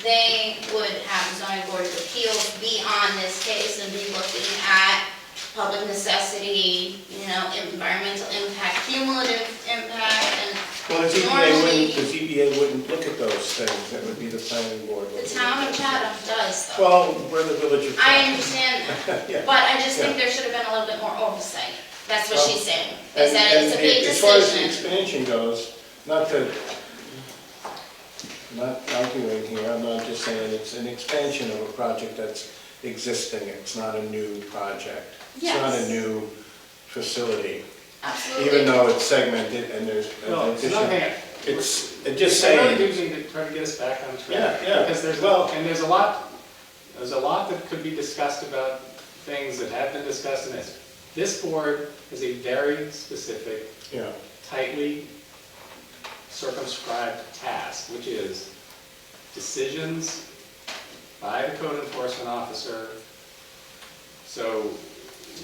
Speaker 4: they would have the zoning board of appeals be on this case and be looking at public necessity, environmental impact, cumulative impact, and
Speaker 1: Well,
Speaker 4: normally,
Speaker 1: the ZBA wouldn't look at those things, that would be the planning board.
Speaker 4: the town of Chatham does though.
Speaker 1: Well, we're the village of.
Speaker 4: I understand that,
Speaker 1: Yeah.
Speaker 4: but I just think
Speaker 1: Yeah.
Speaker 4: there should have been a little bit more oversight. That's what
Speaker 1: Well,
Speaker 4: she's saying,
Speaker 1: And-
Speaker 4: is that it's a
Speaker 1: and
Speaker 4: big
Speaker 1: as far as the
Speaker 4: decision.
Speaker 1: expansion goes, not arguing here, I'm not just saying it's an expansion of a project that's existing, it's not a new project. It's not a
Speaker 4: Yes.
Speaker 1: new facility,
Speaker 4: Absolutely.
Speaker 1: even though it's segmented and there's
Speaker 2: No,
Speaker 1: an
Speaker 2: it's another
Speaker 1: addition.
Speaker 2: thing.
Speaker 1: It's just
Speaker 2: I really
Speaker 1: saying,
Speaker 2: do need to try to get us back on track.
Speaker 1: Yeah,
Speaker 2: Because there's,
Speaker 1: well-
Speaker 2: and there's a lot, There's a lot that could be discussed about things that have been discussed in this. This board has a very specific,
Speaker 1: Yeah.
Speaker 2: tightly circumscribed task, which is decisions by the code enforcement officer. So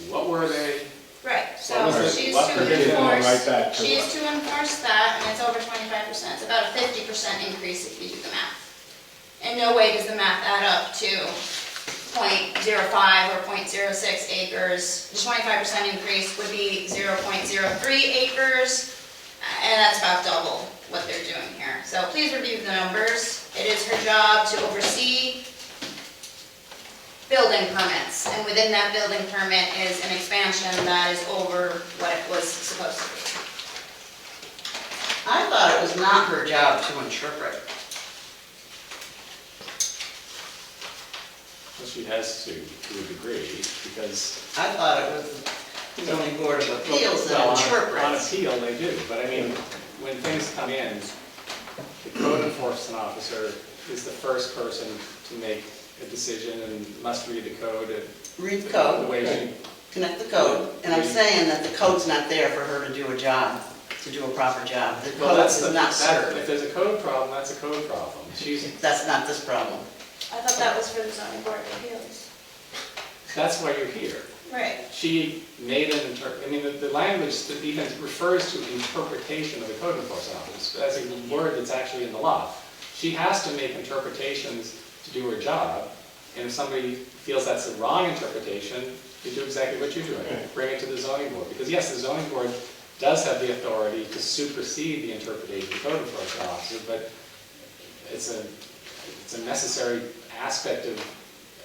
Speaker 2: what were they?
Speaker 4: Right, so
Speaker 2: What was it?
Speaker 4: she's
Speaker 2: What
Speaker 4: to
Speaker 2: provision?
Speaker 1: Right
Speaker 4: enforce,
Speaker 1: back to
Speaker 4: she's
Speaker 1: us.
Speaker 4: to enforce that, and it's over 25%. It's about a 50% increase if you do the math. In no way does the math add up to 0.05 or 0.06 acres. The 25% increase would be 0.03 acres, and that's about double what they're doing here. So please review the numbers. It is her job to oversee building permits, and within that building permit is an expansion that is over what it was supposed to be.
Speaker 3: I thought it was not her job to interpret.
Speaker 2: Well, she has to a degree, because
Speaker 3: I thought it was the zoning board of appeals that
Speaker 2: well, on
Speaker 3: interprets.
Speaker 2: appeal, they do, but I mean, when things come in, the code enforcement officer is the first person to make a decision and must read the code and
Speaker 3: Read the
Speaker 2: the
Speaker 3: code,
Speaker 2: way she,
Speaker 3: connect the code, and I'm saying that the code's not there for her to do a job, to do a proper job. The
Speaker 2: well,
Speaker 3: code
Speaker 2: that's
Speaker 3: is
Speaker 2: the,
Speaker 3: not
Speaker 2: if
Speaker 3: served.
Speaker 2: there's a code problem, that's a code problem. She's,
Speaker 3: That's not this problem.
Speaker 4: I thought that was for the zoning board of appeals.
Speaker 2: that's why you're here.
Speaker 4: Right.
Speaker 2: She made an I mean, the language that even refers to interpretation of the code enforcement officer, that's a word that's actually in the law. She has to make interpretations to do her job, and if somebody feels that's the wrong interpretation, you do exactly what you're doing, bring it to the zoning board. Because yes, the zoning board does have the authority to supersede the interpretation of the code enforcement officer, but it's a necessary aspect of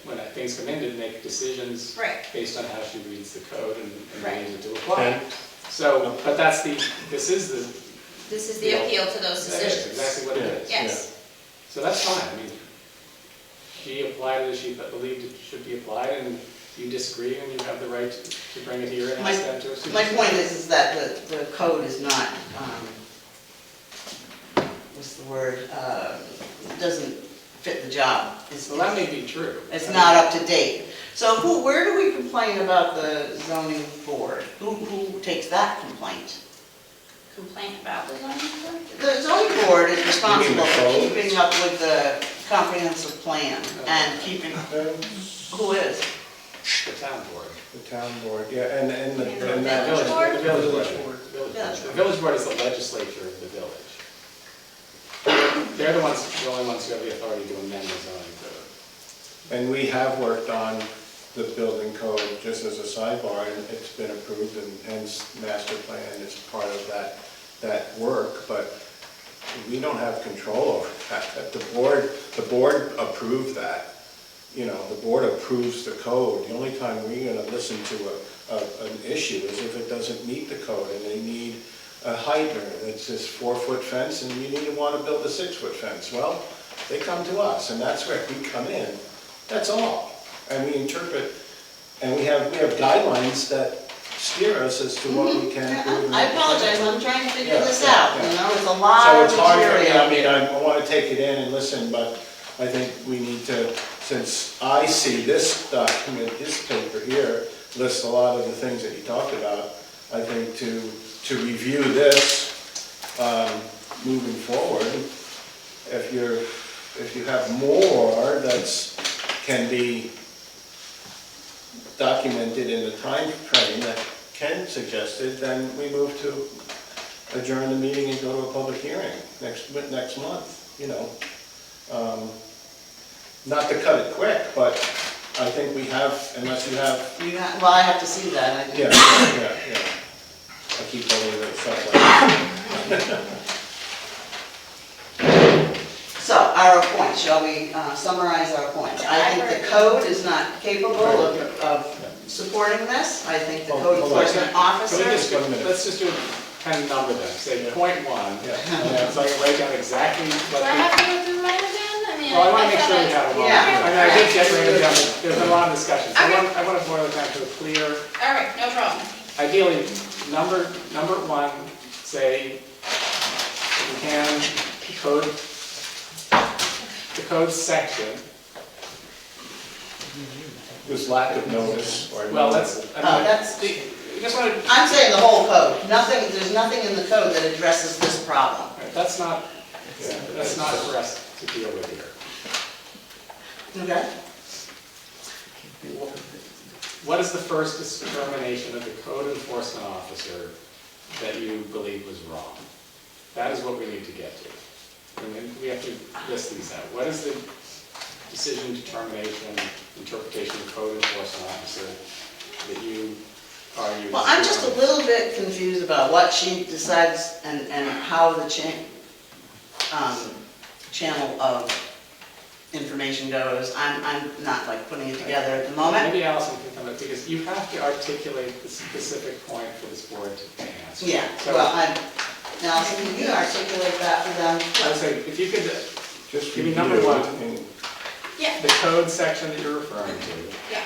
Speaker 2: when things come in to make decisions
Speaker 4: Right.
Speaker 2: based on how she reads the code and
Speaker 4: Right.
Speaker 2: ways it to apply.
Speaker 1: And-
Speaker 2: So, but this is
Speaker 4: This is the appeal to those
Speaker 2: that is
Speaker 4: decisions.
Speaker 2: exactly what it is.
Speaker 4: Yes.
Speaker 2: So that's fine, I mean, she applied it as she believed it should be applied, and you disagree, and you have the right to bring it here and ask them to.
Speaker 3: My point is that the code is not, what's the word, doesn't fit the job.
Speaker 2: Well, that may be true.
Speaker 3: It's not up to date. So where do we complain about the zoning board? Who takes that complaint?
Speaker 4: Complaint about the zoning board?
Speaker 3: The zoning board is responsible for
Speaker 1: code?
Speaker 3: keeping up with the comprehensive plan and keeping, who is?
Speaker 2: The town board.
Speaker 1: The town board, yeah, and
Speaker 4: And the
Speaker 1: that
Speaker 4: village board?
Speaker 2: The village board.
Speaker 3: Village board.
Speaker 2: The village board is the legislature of the village. They're the only ones who have the authority to amend the zoning code.
Speaker 1: And we have worked on the building code just as a sidebar, and it's been approved, and hence master plan is part of that work, but we don't have control over that. The board approved that. You know, the board approves the code. The only time we're gonna listen to an issue is if it doesn't meet the code and they need a height limit. It's this 4-foot fence and you need to want to build a 6-foot fence. Well, they come to us and that's where we come in. That's all. And we interpret, and we have guidelines that steer us as to what we can approve. and
Speaker 3: I
Speaker 1: what we
Speaker 3: apologize,
Speaker 1: can't.
Speaker 3: I'm trying to figure
Speaker 1: Yeah,
Speaker 3: this
Speaker 1: yeah,
Speaker 3: out,
Speaker 1: yeah.
Speaker 3: you know, it's a lot
Speaker 1: So
Speaker 3: of
Speaker 1: it's hard for me,
Speaker 3: material.
Speaker 1: I mean, I want to take it in and listen, but I think we need to, since I see this document, this paper here, lists a lot of the things that you talked about, I think to review this, moving forward, if you have more that's, can be documented in the time frame that Ken suggested, then we move to adjourn the meeting and go to a public hearing next month, you know. Not to cut it quick, but I think we have, unless you have,
Speaker 3: Well, I have to see that, I do.
Speaker 1: yeah. I keep telling you that stuff like that.
Speaker 3: So, our points, shall we summarize our points? I think the code is not capable of supporting this. I think the code
Speaker 1: Hold on.
Speaker 3: enforcement
Speaker 2: Can we
Speaker 3: officer,
Speaker 2: just,
Speaker 1: Wait a minute.
Speaker 2: let's just do a kind of number then, say point one,
Speaker 1: Yeah.
Speaker 2: so I can write down exactly what
Speaker 4: Do I
Speaker 2: the.
Speaker 4: have to go through mine again? I mean,
Speaker 2: Well, I want to make
Speaker 4: thought
Speaker 2: sure we have them all.
Speaker 3: Yeah.
Speaker 2: I mean, I did get rid of them, there's been a lot of discussion, so
Speaker 4: Okay.
Speaker 2: I want to boil it down to a clear,
Speaker 4: All right, no problem.
Speaker 2: ideally, number one, say, if you can, the code section
Speaker 1: was lack of notice or.
Speaker 2: Well, that's, I
Speaker 3: Oh,
Speaker 2: mean,
Speaker 3: that's-
Speaker 2: you just want to,
Speaker 3: I'm saying the whole code, there's nothing in the code that addresses this problem.
Speaker 2: that's not
Speaker 1: Yeah.
Speaker 2: for us to deal with here.
Speaker 3: Okay?
Speaker 2: What is the first determination of the code enforcement officer that you believe was wrong? That is what we need to get to. And then we have to list these out. What is the decision, determination, interpretation of code enforcement officer that you argue?
Speaker 3: Well, I'm just a little bit confused about what she decides and how the channel of information goes. I'm not like putting it together at the moment.
Speaker 2: Maybe Allison can come up, because you have to articulate the specific point for this board to answer.
Speaker 3: Yeah,
Speaker 2: So,
Speaker 3: well, Allison, can you articulate that for them?
Speaker 2: I would say, if you could,
Speaker 1: Just
Speaker 2: give me
Speaker 1: review
Speaker 2: number
Speaker 1: it
Speaker 2: one.
Speaker 1: and-
Speaker 4: Yeah,
Speaker 2: the code section that you're referring to.
Speaker 4: yeah.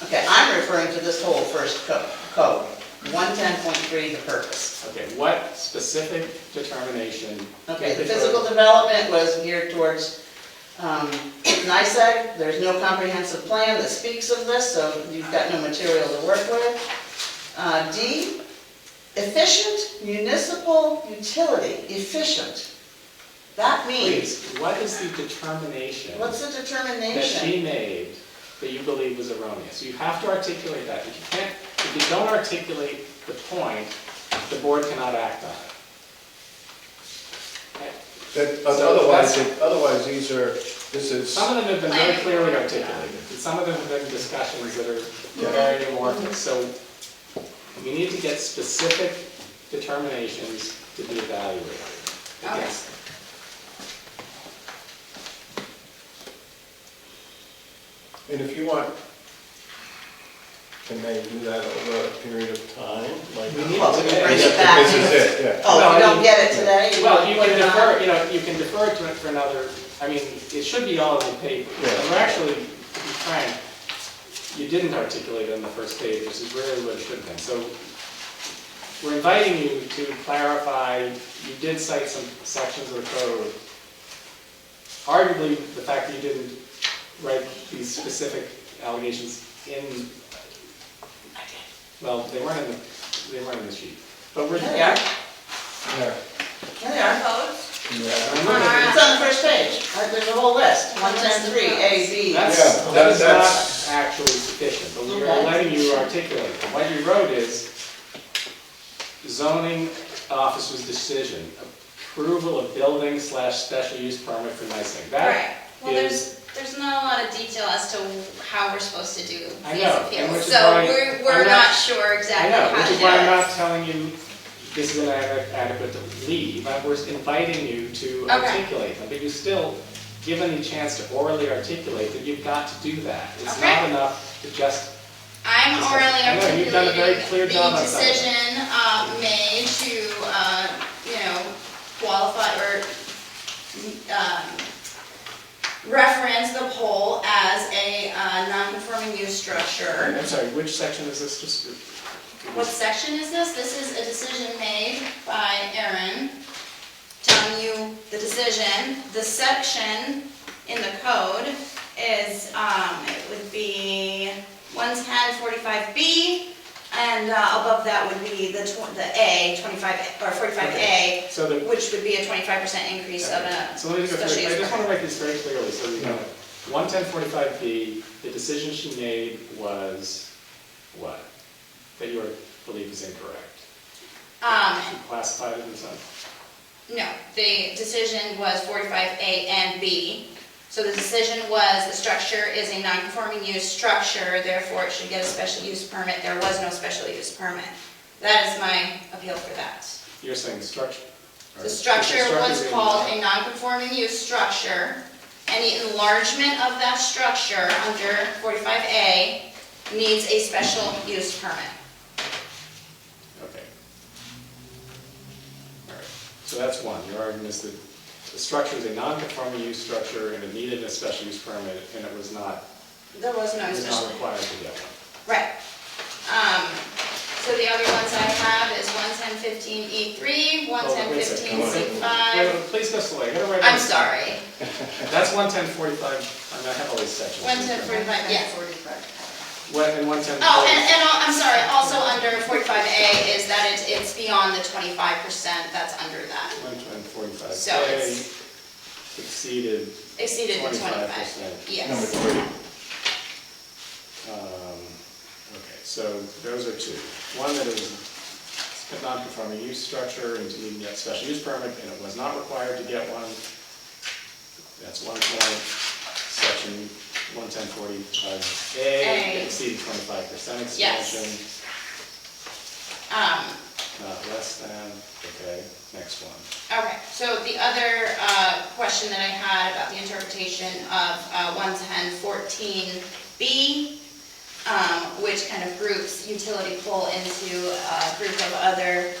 Speaker 3: Okay, I'm referring to this whole first code, 110.3, the purpose.
Speaker 2: Okay, what specific determination?
Speaker 3: Okay, the
Speaker 2: did
Speaker 3: physical
Speaker 2: code-
Speaker 3: development was geared towards NICEAG. There's no comprehensive plan that speaks of this, so you've got no material to work with. D, efficient municipal utility, efficient. That means,
Speaker 2: Please, what is the determination
Speaker 3: what's the
Speaker 2: that
Speaker 3: determination?
Speaker 2: she made that you believe was erroneous? You have to articulate that. If you can't, if you don't articulate the point, the board cannot act on it. Okay?
Speaker 1: That,
Speaker 2: So
Speaker 1: otherwise, this is,
Speaker 2: Some of them have been very clearly articulated, and some of them have been discussions that are very amorphous, so we need to get specific determinations to be evaluated.
Speaker 4: Okay.
Speaker 2: Yes.
Speaker 1: and if you want, can they do that over a period of time? Like,
Speaker 2: We need
Speaker 3: Well,
Speaker 2: to
Speaker 3: we
Speaker 2: make-
Speaker 3: bring it back.
Speaker 1: This is it, yeah.
Speaker 3: Oh,
Speaker 2: Well,
Speaker 3: if
Speaker 2: I
Speaker 3: you don't
Speaker 2: mean-
Speaker 3: get it today?
Speaker 2: Well, you
Speaker 3: put
Speaker 2: can
Speaker 3: it on?
Speaker 2: defer, you can defer to it for another, I mean, it should be all in the paper.
Speaker 1: Yeah.
Speaker 2: And we're actually, to be frank, you didn't articulate it on the first page, which is really what it should have been. So we're inviting you to clarify, you did cite some sections of the code. Arguably, the fact that you didn't write these specific allegations in, well, they weren't in the sheet. But we're,
Speaker 3: There they are,
Speaker 1: Yeah.
Speaker 3: there they are.
Speaker 4: Codes?
Speaker 1: Yeah.
Speaker 2: I'm looking at-
Speaker 3: It's on the first page, there's a whole list, 110.3, A, B.
Speaker 2: That's,
Speaker 1: Yeah,
Speaker 2: that is
Speaker 1: that's-
Speaker 2: not actually sufficient, but we are
Speaker 3: Okay.
Speaker 2: letting you articulate. And what you wrote is zoning officer's decision, approval of building / special use permit for NICEAG. That
Speaker 4: Right. Well,
Speaker 2: is,
Speaker 4: there's not a lot of detail as to how we're supposed to do
Speaker 2: I
Speaker 4: these
Speaker 2: know, and
Speaker 4: appeals.
Speaker 2: which is
Speaker 4: So
Speaker 2: why
Speaker 4: we're
Speaker 2: I'm
Speaker 4: not
Speaker 2: not-
Speaker 4: sure
Speaker 2: I
Speaker 4: exactly
Speaker 2: know,
Speaker 4: how
Speaker 2: which
Speaker 4: to
Speaker 2: is
Speaker 4: do
Speaker 2: why I'm
Speaker 4: it.
Speaker 2: not telling you this is an adequate leave, but we're inviting you to
Speaker 4: Okay.
Speaker 2: articulate them. But you still, given the chance to orally articulate that you've got to do that. It's
Speaker 4: Okay.
Speaker 2: not enough to just
Speaker 4: I'm orally
Speaker 2: I know, you've done a very clear
Speaker 4: articulating
Speaker 2: job
Speaker 4: the
Speaker 2: on that.
Speaker 4: decision made to, qualify or reference the pole as a non-conforming use structure.
Speaker 2: I'm sorry, which section is this? Just
Speaker 4: What section is this? This is a decision made by Erin telling you the decision. The section in the code is, it would be 11045B, and above that would be the A, 25, or 45A,
Speaker 2: So the,
Speaker 4: which would be a 25% increase of a
Speaker 2: so let me go
Speaker 4: special
Speaker 2: through,
Speaker 4: use
Speaker 2: I just want to
Speaker 4: permit.
Speaker 2: make this very clearly, so you know, 11045B, the decision she made was what? That you believe is incorrect? She classified it as something?
Speaker 4: No, the decision was 45A and B. So the decision was the structure is a non-conforming use structure, therefore it should get a special use permit. There was no special use permit. That is my appeal for that.
Speaker 2: You're saying the structure?
Speaker 4: The structure was
Speaker 2: is a-
Speaker 4: called a non-conforming use structure. Any enlargement of that structure under 45A needs a special use permit.
Speaker 2: Okay. All right, so that's one, your argument is that the structure is a non-conforming use structure and it needed a special use permit and it was not
Speaker 4: There was no special.
Speaker 2: required to get one.
Speaker 4: Right. So the other ones I have is 11015E3,
Speaker 2: Wait a second.
Speaker 4: 11015C5.
Speaker 2: Please go slow, I gotta write.
Speaker 4: I'm
Speaker 2: this.
Speaker 4: sorry,
Speaker 2: That's 11045, I mean, I have all these sections.
Speaker 4: 11045, yeah.
Speaker 2: And 110.
Speaker 4: Oh, and I'm sorry, also under 45A is that it's beyond the 25%, that's under that.
Speaker 2: 145.
Speaker 4: So it's-
Speaker 2: Exceeded
Speaker 4: Exceeded the
Speaker 2: 25%.
Speaker 4: 25, yes.
Speaker 1: Number 3.
Speaker 2: Okay, so those are two. One that is a non-conforming use structure and didn't get special use permit, and it was not required to get one. That's one point. Section 11045A, exceeded 25% expansion. Not less than, okay, next one.
Speaker 4: Okay, so the other question that I had about the interpretation of 11014B, which kind of groups utility pole into a group of other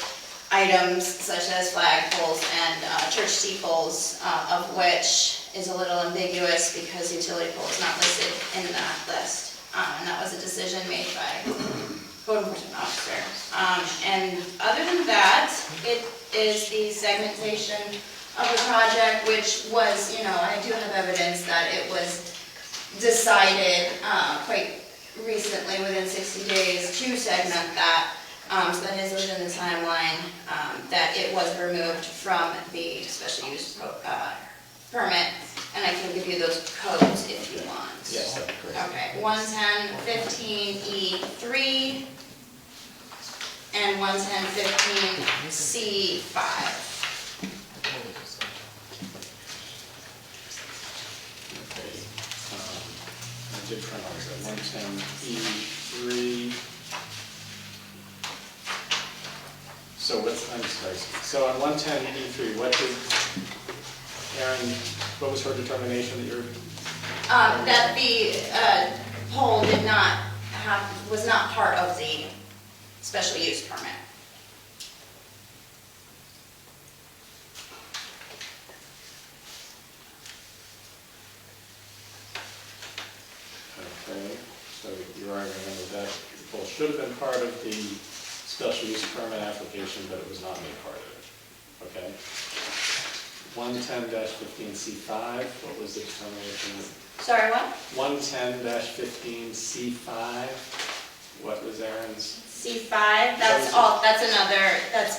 Speaker 4: items such as flagpoles and church steeples, of which is a little ambiguous because utility pole is not listed in that list. And that was a decision made by code enforcement officer. And other than that, it is the segmentation of the project, which was, I do have evidence that it was decided quite recently, within 60 days, to segment that. So that is within the timeline that it was removed from the special use permit. And I can give you those codes if you want.
Speaker 2: Yes, that'd be great.
Speaker 4: Okay, 11015E3 and 11015C5.
Speaker 2: Okay. I did print out that 110E3. So I'm sorry, so on 110E3, what was her determination that you're?
Speaker 4: That the pole was not part of the special use permit.
Speaker 2: Okay, so you're arguing that the pole should have been part of the special use permit application, but it was not made part of it. Okay. 110-15C5, what was the determination?
Speaker 4: Sorry, what?
Speaker 2: 110-15C5, what was Aaron's?
Speaker 4: C5, that's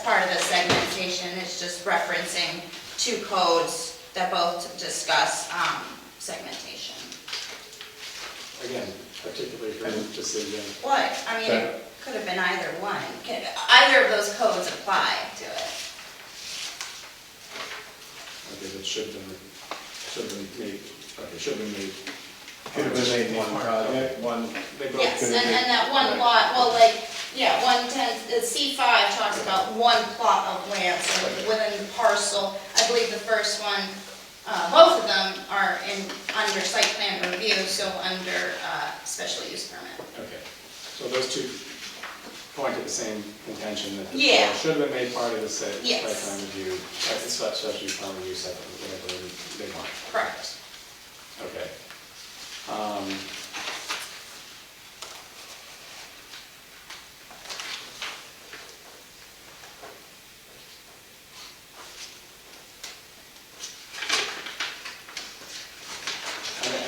Speaker 4: part of the segmentation. It's just referencing two codes that both discuss segmentation.
Speaker 2: Again, particularly her decision.
Speaker 4: What? I mean, it could have been either one. Either of those codes apply to it.
Speaker 2: Okay, that should have been made.
Speaker 1: Should have been made one project, one.
Speaker 2: They both
Speaker 4: Yes,
Speaker 2: could
Speaker 4: and
Speaker 2: have
Speaker 4: that one lot, well, 110, the C5 talks about one plot of land, so within the parcel. I believe the first one, both of them are under site plan review, so under special use permit.
Speaker 2: Okay, so those two point to the same contention that the
Speaker 4: Yeah.
Speaker 2: pole should have been made part of the site
Speaker 4: Yes.
Speaker 2: plan review, special use permit review, whatever they want.
Speaker 4: Correct.
Speaker 2: Okay.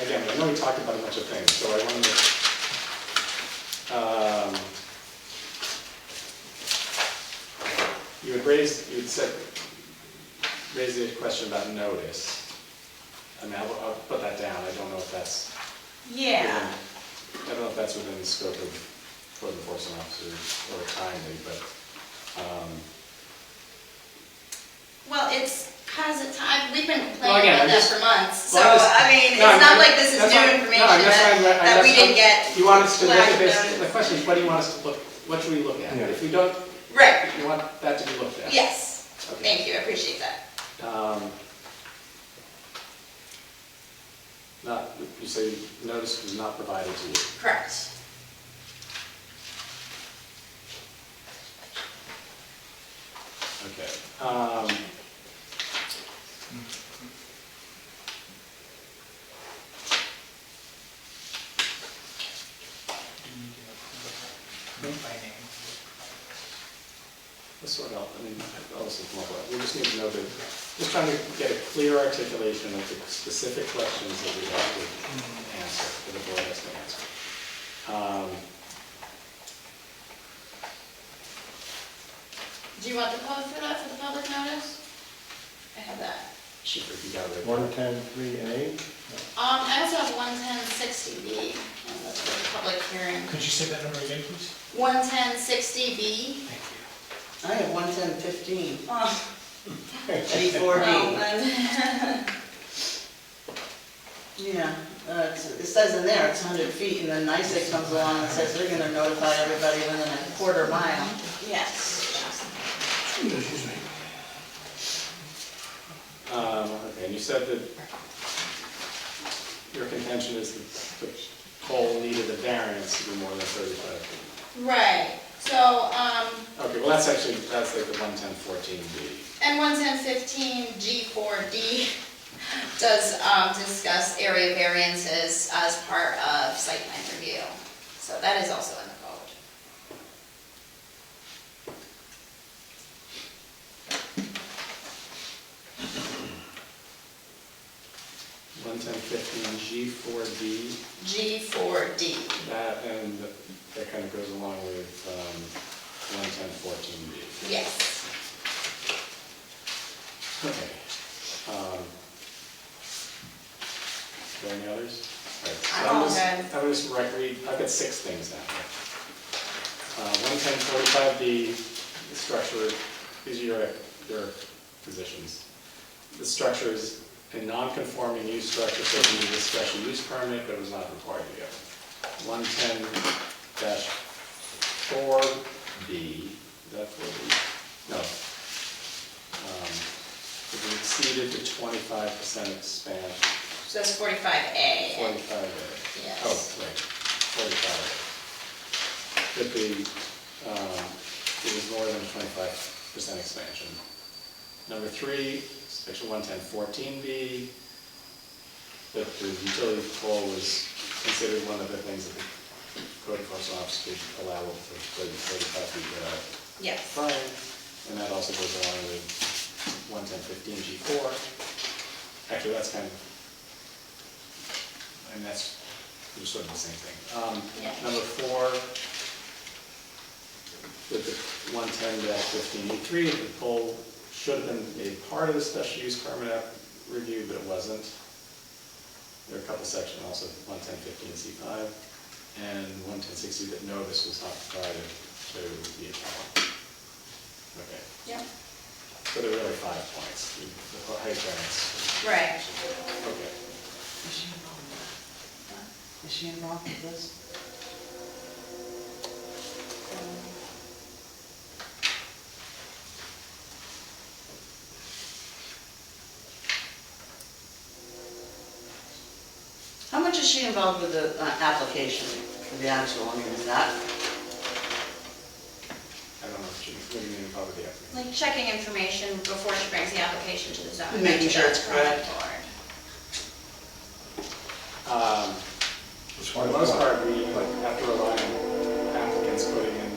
Speaker 2: Again, I know we talked about a bunch of things, so I want to, you had raised the question about notice. I mean, I'll put that down. I don't know if that's.
Speaker 4: Yeah.
Speaker 2: I don't know if that's within the scope of code enforcement officers or timely, but,
Speaker 4: Well, it's because we've been
Speaker 2: Well,
Speaker 4: complaining
Speaker 2: again,
Speaker 4: about
Speaker 2: I'm
Speaker 4: that
Speaker 2: just-
Speaker 4: for months, so,
Speaker 2: well,
Speaker 4: I mean, it's
Speaker 2: no,
Speaker 4: not
Speaker 2: I'm-
Speaker 4: like this is
Speaker 2: that's
Speaker 4: new
Speaker 2: fine.
Speaker 4: information
Speaker 2: No, I'm just trying to-
Speaker 4: that we didn't get.
Speaker 2: You want us to look
Speaker 4: lack
Speaker 2: at
Speaker 4: of
Speaker 2: this,
Speaker 4: notice.
Speaker 2: the question is, what do you want us to look, what should we look at?
Speaker 1: Yeah.
Speaker 2: If we don't,
Speaker 4: Right,
Speaker 2: you want that to be looked at?
Speaker 4: yes,
Speaker 2: Okay.
Speaker 4: thank you, I appreciate that.
Speaker 2: You say notice was not provided to you.
Speaker 4: Correct.
Speaker 2: Okay. This sort of, I mean, I'll also come up with, we just need to know that, just trying to get a clear articulation of the specific questions that we have to answer, that the board has to answer.
Speaker 4: Do you want the code for that, for the public notice? I have that.
Speaker 2: Should we got it?
Speaker 1: 110.3A?
Speaker 4: I also have 11060B, that's for the public hearing.
Speaker 6: Could you say that number again, please?
Speaker 4: 11060B.
Speaker 6: Thank you.
Speaker 3: I have 11015,
Speaker 4: Oh,
Speaker 3: G4D.
Speaker 4: well,
Speaker 3: Yeah, it says in there it's 100 feet, and then NICEAG comes along and says they're gonna notify everybody within a quarter mile.
Speaker 4: yes.
Speaker 6: Excuse me.
Speaker 2: Okay, and you said that your contention is that the pole needed a variance to be more than 35 feet.
Speaker 4: Right, so,
Speaker 2: Okay, well, that's like the 11014B.
Speaker 4: and 11015 G4D does discuss area variances as part of site plan review. So that is also in the code.
Speaker 2: G4D,
Speaker 4: G4D,
Speaker 2: that, and that kind of goes along with 11014B.
Speaker 4: yes.
Speaker 2: Okay. Are there any others? All right, so
Speaker 4: I'm all
Speaker 2: I'm just read, I've got 6 things down here. 11045B, the structure, these are your positions. The structure is a non-conforming use structure, so it needed a special use permit, but it was not required to get. 110-4B, that's what no. If it exceeded the 25% expansion,
Speaker 4: So that's 45A.
Speaker 2: 45A.
Speaker 4: Yes.
Speaker 2: Oh, right, 45A. That it was more than 25% expansion. Number 3, section 11014B, that the utility pole was considered one of the things that the code enforcement officer could allow for 35 feet without
Speaker 4: Yes.
Speaker 2: fine, and that also goes along with 11015G4. Actually, that's kind of, and that's sort of the same thing.
Speaker 4: Yeah.
Speaker 2: Number 4, with the 110-15E3, the pole should have been made part of the special use permit review, but it wasn't. There are a couple sections also, 110-15C5 and 11060 that notice was not provided to the appellant. Okay.
Speaker 4: Yep.
Speaker 2: So there are really 5 points. The height variance.
Speaker 4: Right.
Speaker 2: Okay.
Speaker 3: Is she involved with that? Is she involved with this? How much is she involved with the application for the actual, I mean, is that?
Speaker 2: I don't know what you mean about the applicant.
Speaker 4: Like checking information before she brings the application to the zoning.
Speaker 3: Making sure it's
Speaker 4: to the
Speaker 3: correct.
Speaker 4: board.
Speaker 2: For the most part, we have to rely on applicants putting in.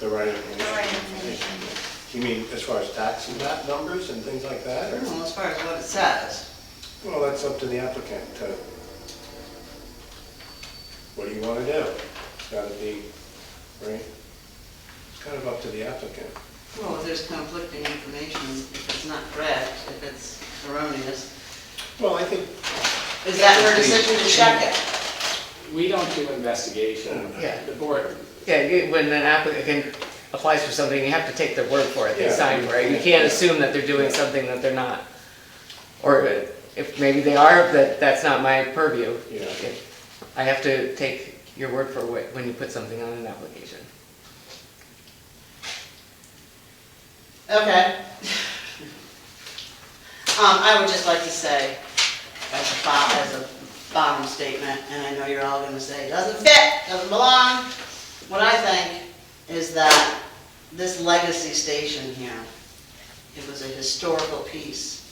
Speaker 1: The right
Speaker 4: The right
Speaker 1: information.
Speaker 4: information.
Speaker 1: You mean as far as tax and map numbers and things like that? or-
Speaker 3: Well, as far as what it says.
Speaker 1: Well, that's up to the applicant to, what do you want to do? It's got to be, right? It's kind of up to the applicant.
Speaker 3: Well, if there's conflicting information, if it's not correct, if it's erroneous,
Speaker 1: Well, I think,
Speaker 3: is that her decision to check it?
Speaker 2: We don't do investigation.
Speaker 5: Yeah.
Speaker 2: The board,
Speaker 5: Yeah, when an applicant applies for something, you have to take their word for it, they
Speaker 1: Yeah.
Speaker 5: sign for it. You can't assume that they're doing something that they're not. Or if maybe they are, that's not my purview.
Speaker 1: Yeah.
Speaker 5: I have to take your word for it when you put something on an application.
Speaker 3: Okay. I would just like to say, as a bottom statement, and I know you're all gonna say, doesn't fit, doesn't belong. What I think is that this legacy station here, it was a historical piece,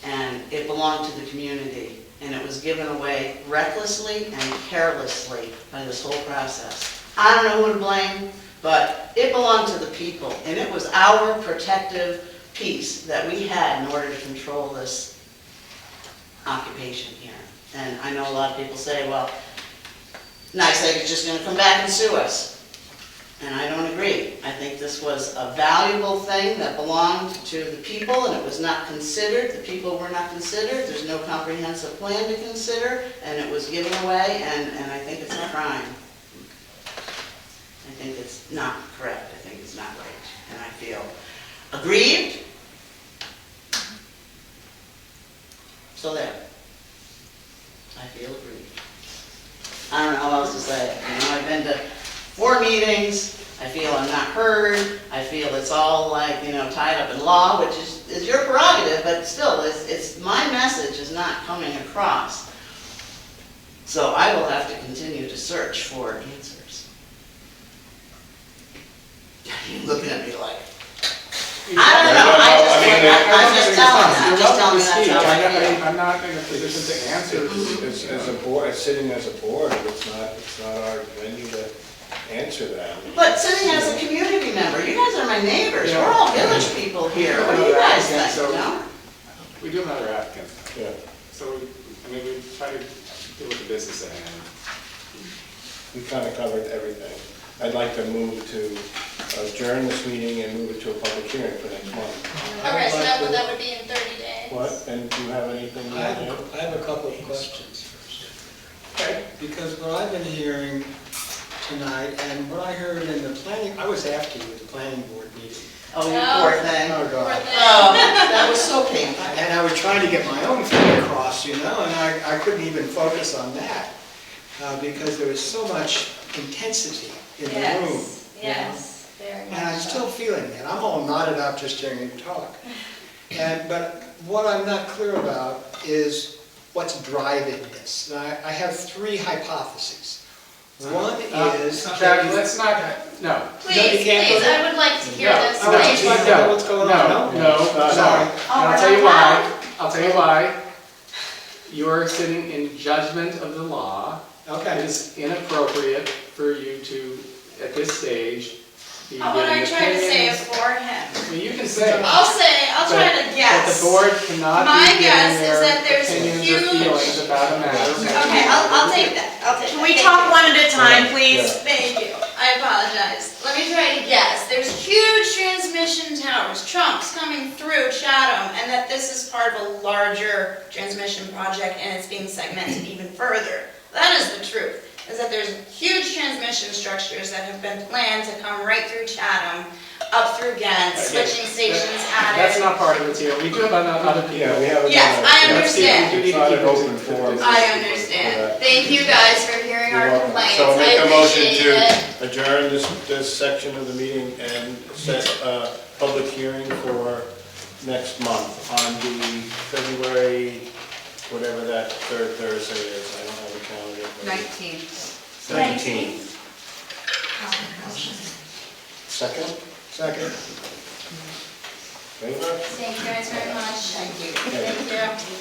Speaker 3: and it belonged to the community, and it was given away recklessly and carelessly by this whole process. I don't know who to blame, but it belonged to the people, and it was our protective piece that we had in order to control this occupation here. And I know a lot of people say, well, NYSEG is just gonna come back and sue us. And I don't agree. I think this was a valuable thing that belonged to the people, and it was not considered, the people were not considered, there's no comprehensive plan to consider, and it was given away, and I think it's a crime. I think it's not correct, I think it's not right, and I feel aggrieved. So there. I feel aggrieved. I don't know how else to say it. You know, I've been to 4 meetings, I feel I'm not heard, I feel it's all like, you know, tied up in law, which is your prerogative, but still, it's my message is not coming across. So I will have to continue to search for answers. You're looking at me like, I don't know, I'm just telling you that's how I feel.
Speaker 2: I'm not in a position to answer.
Speaker 1: As a board, sitting as a board, it's not our venue to answer that.
Speaker 3: But sitting as a community member, you guys are my neighbors, we're all village people here, what do you guys think, you know?
Speaker 2: We do have another applicant,
Speaker 1: Yeah.
Speaker 2: so, I mean, we try to deal with the business at hand.
Speaker 1: We kind of covered everything. I'd like to move to adjourn this meeting and move it to a public hearing for next month.
Speaker 4: Okay, so that would be in 30 days.
Speaker 1: What? And do you have anything you want to add?
Speaker 7: I have a couple of questions first.
Speaker 2: Okay.
Speaker 7: Because what I've been hearing tonight, and what I heard in the planning, I was after you at the planning board meeting.
Speaker 3: Oh, you poor thing.
Speaker 7: Oh,
Speaker 4: Poor
Speaker 7: God.
Speaker 4: thing.
Speaker 3: Oh, that was so painful.
Speaker 7: And I was trying to get my own thing across, you know, and I couldn't even focus on that, because there was so much intensity in the room.
Speaker 4: Yes, very much.
Speaker 7: And I'm
Speaker 4: so.
Speaker 7: still feeling that. I'm all knotted up just hearing you talk. But what I'm not clear about is what's driving this. And I have 3 hypotheses. One is...
Speaker 2: Chad, let's not, no.
Speaker 4: Please,
Speaker 7: can't go
Speaker 4: please,
Speaker 7: there?
Speaker 4: I would like to hear
Speaker 2: No,
Speaker 4: this.
Speaker 7: I would
Speaker 4: Thank
Speaker 7: just like
Speaker 4: you.
Speaker 7: to know what's going on.
Speaker 2: No, sorry.
Speaker 4: Oh,
Speaker 2: And I'll
Speaker 4: we're
Speaker 2: tell you
Speaker 4: not
Speaker 2: why. I'll tell you why. You're sitting in judgment of the law. It
Speaker 7: Okay.
Speaker 2: is inappropriate for you to, at this stage, be
Speaker 4: What I
Speaker 2: giving
Speaker 4: tried to say
Speaker 2: opinions.
Speaker 4: is for him.
Speaker 2: I mean, you can say.
Speaker 4: I'll try to
Speaker 2: But
Speaker 4: guess.
Speaker 2: the board cannot
Speaker 4: My
Speaker 2: be
Speaker 4: guess
Speaker 2: giving
Speaker 4: is
Speaker 2: their
Speaker 4: that there's
Speaker 2: opinions or
Speaker 4: huge-
Speaker 2: feelings about a matter.
Speaker 4: Okay, I'll take that, I'll take that.
Speaker 8: Can we
Speaker 4: Thank
Speaker 8: talk
Speaker 4: you.
Speaker 8: one at a time, please?
Speaker 4: Thank you, I apologize. Let me try to guess. There's huge transmission towers, trunks coming through Chatham, and that this is part of a larger transmission project and it's being segmented even further. That is the truth, is that there's huge transmission structures that have been planned to come right through Chatham, up through Ghent, switching stations
Speaker 2: That's
Speaker 4: added.
Speaker 2: not part of it here. We do have other people.
Speaker 1: Yeah, we have.
Speaker 4: Yes, I understand.
Speaker 2: We do need
Speaker 1: It's
Speaker 2: to
Speaker 1: not
Speaker 2: keep
Speaker 1: an
Speaker 2: it
Speaker 1: open
Speaker 2: to-
Speaker 1: forum.
Speaker 4: I understand. Thank you guys for hearing
Speaker 1: You're
Speaker 4: our
Speaker 1: welcome.
Speaker 4: complaints.
Speaker 1: So I'll make
Speaker 4: I
Speaker 1: a motion
Speaker 4: appreciate it.
Speaker 1: to adjourn this section of the meeting and set a public hearing for next month on the February, whatever that third Thursday is. I don't have a calendar.
Speaker 5: 19.
Speaker 1: 17th. Second?
Speaker 7: Second.
Speaker 1: Favor?
Speaker 4: Thank you guys very much. Thank you. Thank you.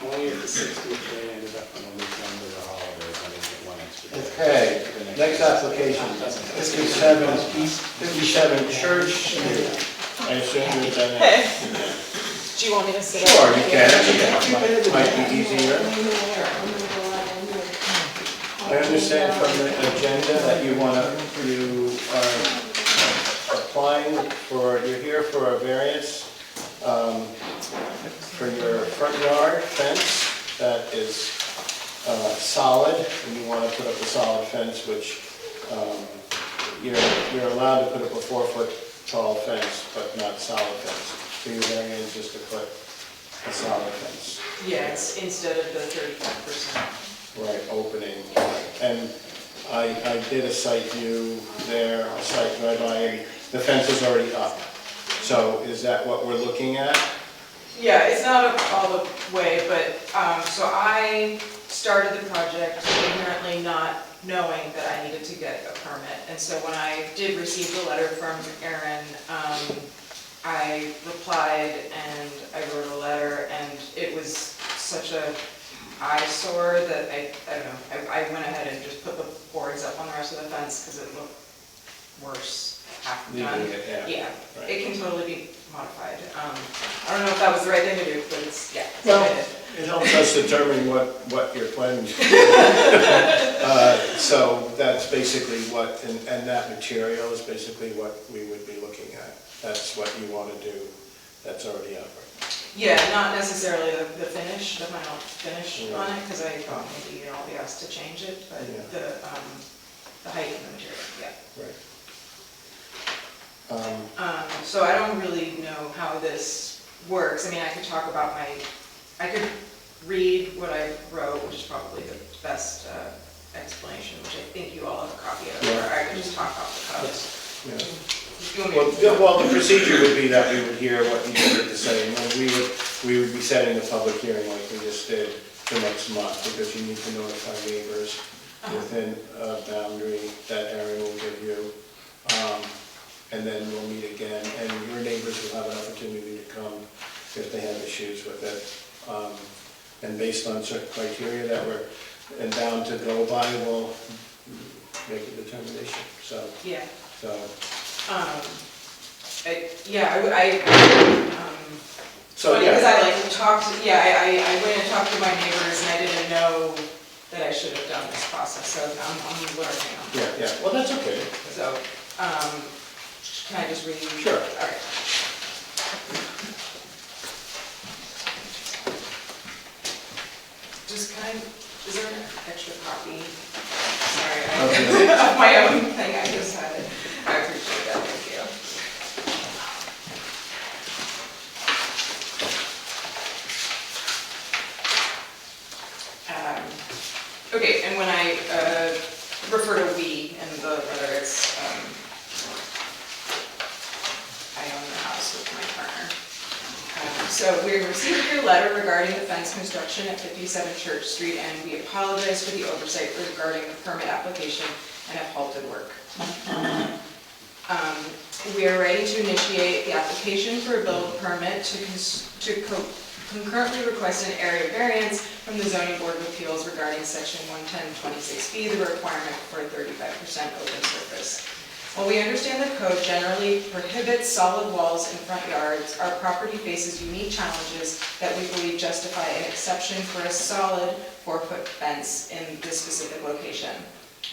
Speaker 2: Only if the 60th day ended up on a weekend or a holiday, I didn't get one extra day.
Speaker 1: Okay, next application, 57 Church Street. I assume you've done that.
Speaker 8: Do you want me to sit
Speaker 1: Sure,
Speaker 8: up?
Speaker 1: you can. Might be easier. I understand from the agenda that you are applying for, you're here for a variance for your front yard fence that is solid, and you want to put up a solid fence, which you're allowed to put up a 4-foot tall fence, but not solid fence. So your variance is to put a solid fence.
Speaker 8: Yes, instead of the 35%.
Speaker 1: Right, opening. And I did a site view there, a site drive-by, and the fence is already up. So is that what we're looking at?
Speaker 8: Yeah, it's not up all the way, but, so I started the project, ignorantly not knowing that I needed to get a permit. And so when I did receive the letter from Aaron, I replied and I wrote a letter, and it was such a eyesore that I don't know, I went ahead and just put the boards up on the rest of the fence because it looked worse half done.
Speaker 1: Leaving it, yeah.
Speaker 8: Yeah,
Speaker 1: Right.
Speaker 8: it can totally be modified. I don't know if that was the right thing to do, but it's, yeah. it's
Speaker 1: Well,
Speaker 8: what I did.
Speaker 1: it helps us determine what you're planning. So that's basically what, and that material is basically what we would be looking at. That's what you want to do, that's already out there.
Speaker 8: Yeah, not necessarily the finish, the final finish
Speaker 1: Yeah.
Speaker 8: on it, because I thought maybe I'll be asked to change it, but
Speaker 1: Yeah.
Speaker 8: the height and the material, yeah.
Speaker 1: Right.
Speaker 8: So I don't really know how this works. I mean, I could talk about I could read what I wrote, which is probably the best explanation, which I think you all have a copy of, or
Speaker 1: Yeah.
Speaker 8: I could just talk off the cuff.
Speaker 1: Yeah.
Speaker 8: You want me to-
Speaker 1: Well, the procedure would be that we would hear what you had to say, and then we would be setting a public hearing like we just did for next month, because you need to notify neighbors within a boundary that Aaron will give you. And then we'll meet again, and your neighbors will have an opportunity to come if they have issues with it. And based on certain criteria that we're bound to go by, we'll make a determination, so.
Speaker 8: Yeah.
Speaker 1: So,
Speaker 8: So,
Speaker 1: yeah.
Speaker 8: because I like talked, I went and talked to my neighbors, and I didn't know that I should have done this process, so I'm learning on it.
Speaker 1: Yeah, well, that's okay.
Speaker 8: So, can I just read?
Speaker 1: Sure.
Speaker 8: All right. Just is there an extra copy? Sorry, of my own thing, I just had it. I appreciate that, thank you. Okay, and when I refer to we in the letter, it's, I own the house with my partner. So we received your letter regarding the fence construction at 57 Church Street, and we apologize for the oversight regarding the permit application and have halted work. We are ready to initiate the application for a building permit to concurrently request an area variance from the Zoning Board of Appeals regarding section 11026B, the requirement for a 35% open surface. While we understand the code generally prohibits solid walls in front yards, our property faces unique challenges that we believe justify an exception for a solid 4-foot fence in this specific location.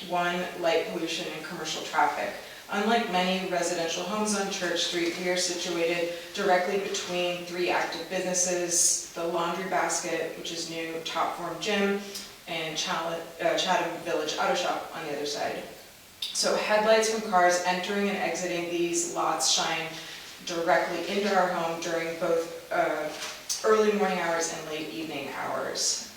Speaker 8: 1, light pollution and commercial traffic. Unlike many residential homes on Church Street, we are situated directly between 3 active businesses, the Laundry Basket, which is new, Top Form Gym, and Chatham Village Auto Shop on the other side. So headlights from cars entering and exiting these lots shine directly into our home during both early morning hours and late evening hours.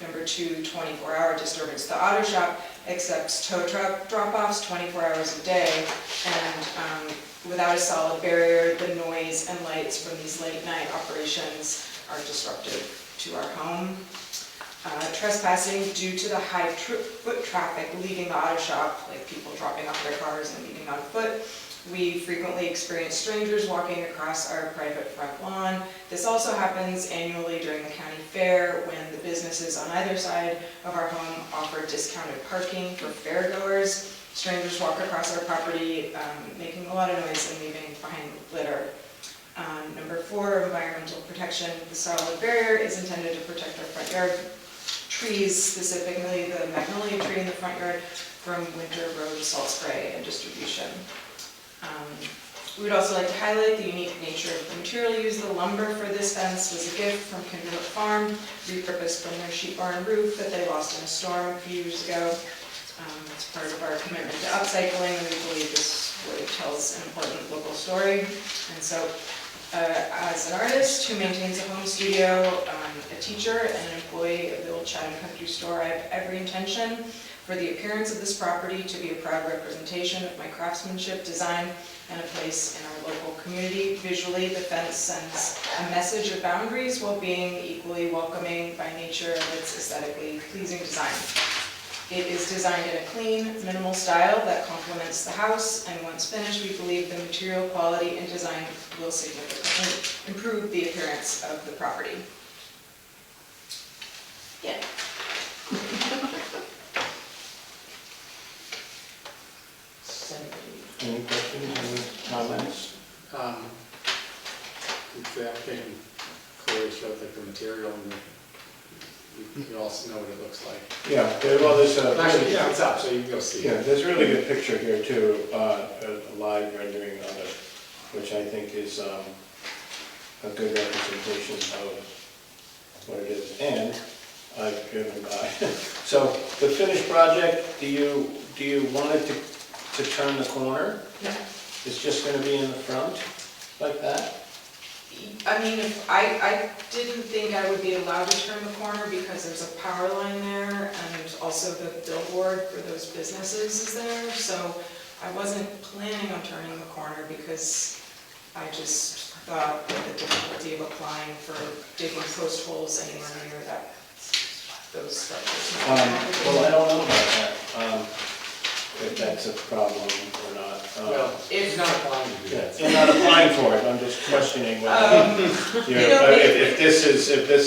Speaker 8: Number 2, 24-hour disturbance. The auto shop accepts tow truck drop-offs 24 hours a day, and without a solid barrier, the noise and lights from these late night operations are disruptive to our home. Trespassing due to the high foot traffic leaving the auto shop, like people dropping off their cars and leaving on foot. We frequently experience strangers walking across our private front lawn. This also happens annually during the county fair when the businesses on either side of our home offer discounted parking for fairgoers. Strangers walk across our property, making a lot of noise and leaving behind litter. Number 4, environmental protection. The solid barrier is intended to protect our front yard trees, specifically the magnolia tree in the front yard, from winter road salt spray and distribution. We would also like to highlight the unique nature of the material used. The lumber for this fence was a gift from Kinderhook Farm, repurposed from their sheep barn roof that they lost in a storm a few years ago. It's part of our commitment to upcycling, and we believe this wood tells an important local story. And so, as an artist who maintains a home studio, a teacher, and an employee of the Old Chatham Country Store, I have every intention for the appearance of this property to be a proud representation of my craftsmanship, design, and a place in our local community. Visually, the fence sends a message of boundaries while being equally welcoming by nature of its aesthetically pleasing design. It is designed in a clean, minimal style that complements the house, and once finished, we believe the material quality and design will significantly improve the appearance of the property.
Speaker 4: Yeah.
Speaker 1: Any questions, any comments?
Speaker 2: The application clearly shows like the material and you also know what it looks like.
Speaker 1: Yeah, well, there's
Speaker 2: Actually,
Speaker 1: a,
Speaker 2: it's up, so you can go see
Speaker 1: yeah,
Speaker 2: it.
Speaker 1: there's a really good picture here too, a live rendering of it, which I think is a good representation of what it is. And I've driven by. So the finished project, do you want it to turn the corner?
Speaker 8: No.
Speaker 1: It's just gonna be in the front, like that?
Speaker 8: I mean, I didn't think I would be allowed to turn the corner because there's a power line there and also the billboard for those businesses is there. So I wasn't planning on turning the corner because I just thought that the difficulty of applying for digging post holes anywhere near that, those structures.
Speaker 1: Well, I don't know about that, if that's a problem or not.
Speaker 2: Well, it's not applying to do
Speaker 1: Yeah,
Speaker 2: that.
Speaker 1: I'm not applying for it, I'm just questioning whether, if this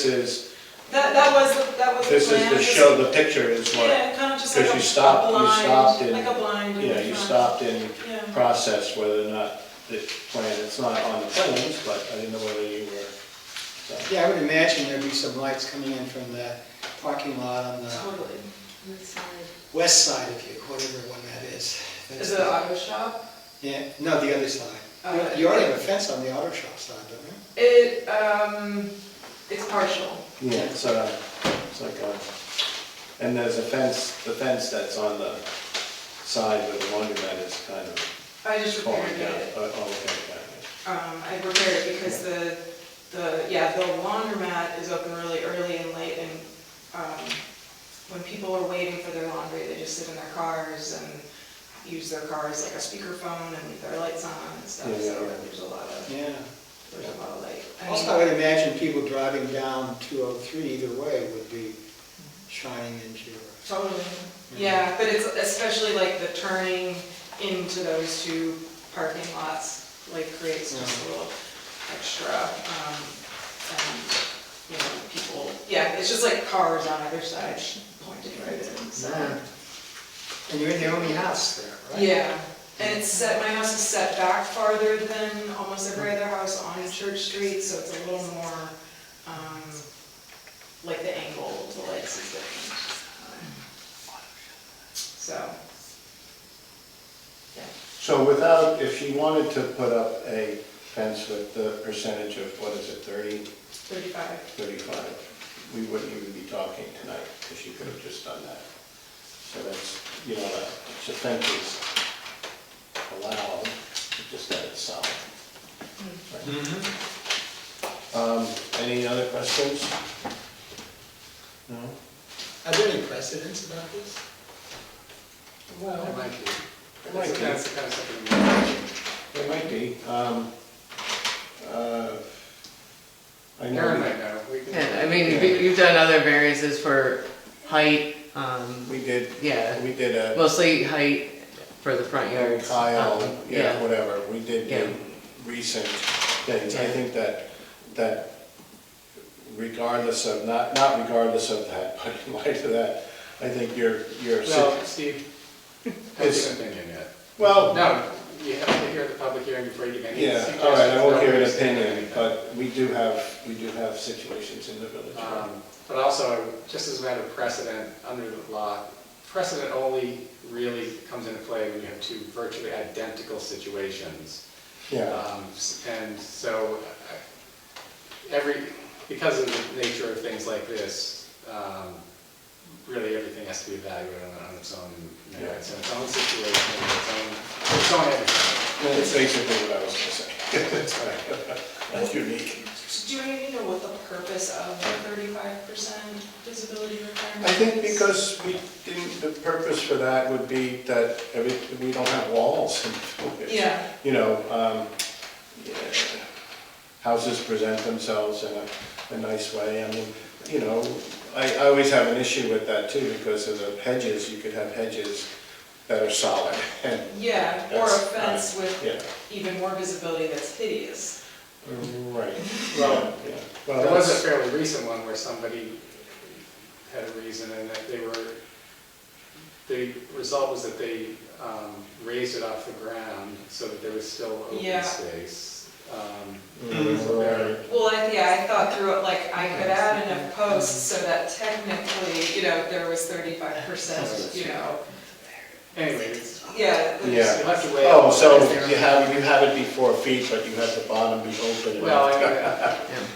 Speaker 1: is,
Speaker 8: That was the
Speaker 1: this is
Speaker 8: plan.
Speaker 1: the show, the picture is what,
Speaker 8: Yeah, kind of just like
Speaker 1: because
Speaker 8: a
Speaker 1: you stopped
Speaker 8: blind,
Speaker 1: in,
Speaker 8: like a blind. in
Speaker 1: yeah,
Speaker 8: the
Speaker 1: you
Speaker 8: front.
Speaker 1: stopped in
Speaker 8: Yeah.
Speaker 1: process whether or not the plan, it's not on the plans, but I didn't know whether you were, so.
Speaker 7: Yeah, I would imagine there'd be some lights coming in from the parking lot on the
Speaker 8: Totally.
Speaker 7: west side of you, whatever one that is.
Speaker 8: Is it an auto shop?
Speaker 7: Yeah, no, the other side.
Speaker 8: Uh,
Speaker 7: You already have a fence on the auto shop side, don't you?
Speaker 8: It's partial.
Speaker 1: Yeah, it's like a, and there's a fence, the fence that's on the side where the laundromat is kind of
Speaker 8: I just
Speaker 1: falling
Speaker 8: repaired
Speaker 1: down.
Speaker 8: it.
Speaker 1: Oh, okay, got it.
Speaker 8: I repaired it because the laundromat is open really early and late, and when people are waiting for their laundry, they just sit in their cars and use their cars like a speakerphone and leave their lights on and stuff,
Speaker 1: Yeah,
Speaker 8: so
Speaker 1: yeah.
Speaker 8: there's a lot of light.
Speaker 7: Also, I would imagine people driving down 203 either way would be shining into your...
Speaker 8: Totally, yeah, but it's especially like the turning into those two parking lots, like creates just a little extra, and, you know, people, yeah, it's just like cars on either side pointing right in, so.
Speaker 7: And you're in the only house there, right?
Speaker 8: Yeah, and it's set, my house is set back farther than almost every other house on Church Street, so it's a little more, like the angle of the lights is different. So, yeah.
Speaker 1: So without, if she wanted to put up a fence with the percentage of, what is it, 30,
Speaker 8: 35.
Speaker 1: 35, we wouldn't even be talking tonight, because she could have just done that. So that's, you know, that the fence is allowed, it's just that it's solid. Right. Any other questions? No?
Speaker 7: Are there any precedents about this?
Speaker 1: Well,
Speaker 2: It might be.
Speaker 1: it might be.
Speaker 2: That's the kind of stuff
Speaker 1: It might be. I
Speaker 2: Aaron
Speaker 1: know
Speaker 2: might know. We can-
Speaker 5: Yeah, I mean, you've done other variances for height,
Speaker 1: we did,
Speaker 5: yeah,
Speaker 1: we did a
Speaker 5: mostly height for the front yard.
Speaker 1: tile, yeah, whatever, we did
Speaker 5: Yeah.
Speaker 1: the recent things. I
Speaker 5: Yeah.
Speaker 1: think that regardless of, not regardless of that, but in light of that, I think your,
Speaker 2: Well, Steve, has
Speaker 1: It's-
Speaker 2: an opinion yet?
Speaker 1: well,
Speaker 2: No, you have to hear the public hearing before you give any
Speaker 1: yeah,
Speaker 2: suggestions.
Speaker 1: all right, I won't give an
Speaker 2: Don't say
Speaker 1: opinion,
Speaker 2: anything.
Speaker 1: but we do have situations in the village.
Speaker 2: But also, just as a matter of precedent, under the law, precedent only really comes into play when you have two virtually identical situations.
Speaker 1: Yeah,
Speaker 2: And so, because of the nature of things like this, really everything has to be evaluated on its own merits, and its own situation, its own everything.
Speaker 1: that's basically what I was gonna say. That's unique.
Speaker 8: Do you need to know what the purpose of the 35% visibility requirement
Speaker 1: I
Speaker 8: is?
Speaker 1: think because the purpose for that would be that we don't have walls in the village.
Speaker 8: Yeah,
Speaker 1: You know, yeah, houses present themselves in a nice way. I mean, you know, I always have an issue with that too, because of the hedges, you could have hedges that are solid, and,
Speaker 8: Yeah, or a
Speaker 1: That's-
Speaker 8: fence with
Speaker 1: yeah,
Speaker 8: even more visibility that's hideous.
Speaker 1: right.
Speaker 2: Well,
Speaker 1: Yeah. Well,
Speaker 2: there was a
Speaker 1: that's,
Speaker 2: fairly recent one where somebody had a reason and that the result was that they raised it off the ground so that there was still
Speaker 8: Yeah.
Speaker 2: open space.
Speaker 1: right.
Speaker 8: Well, I thought through it, like, I could add enough posts so that technically, there was 35%,
Speaker 2: Anyway, it's,
Speaker 8: yeah.
Speaker 1: Yeah.
Speaker 2: you have to weigh.
Speaker 1: Oh, so you have it be 4 feet, but you have the bottom be open
Speaker 2: Well,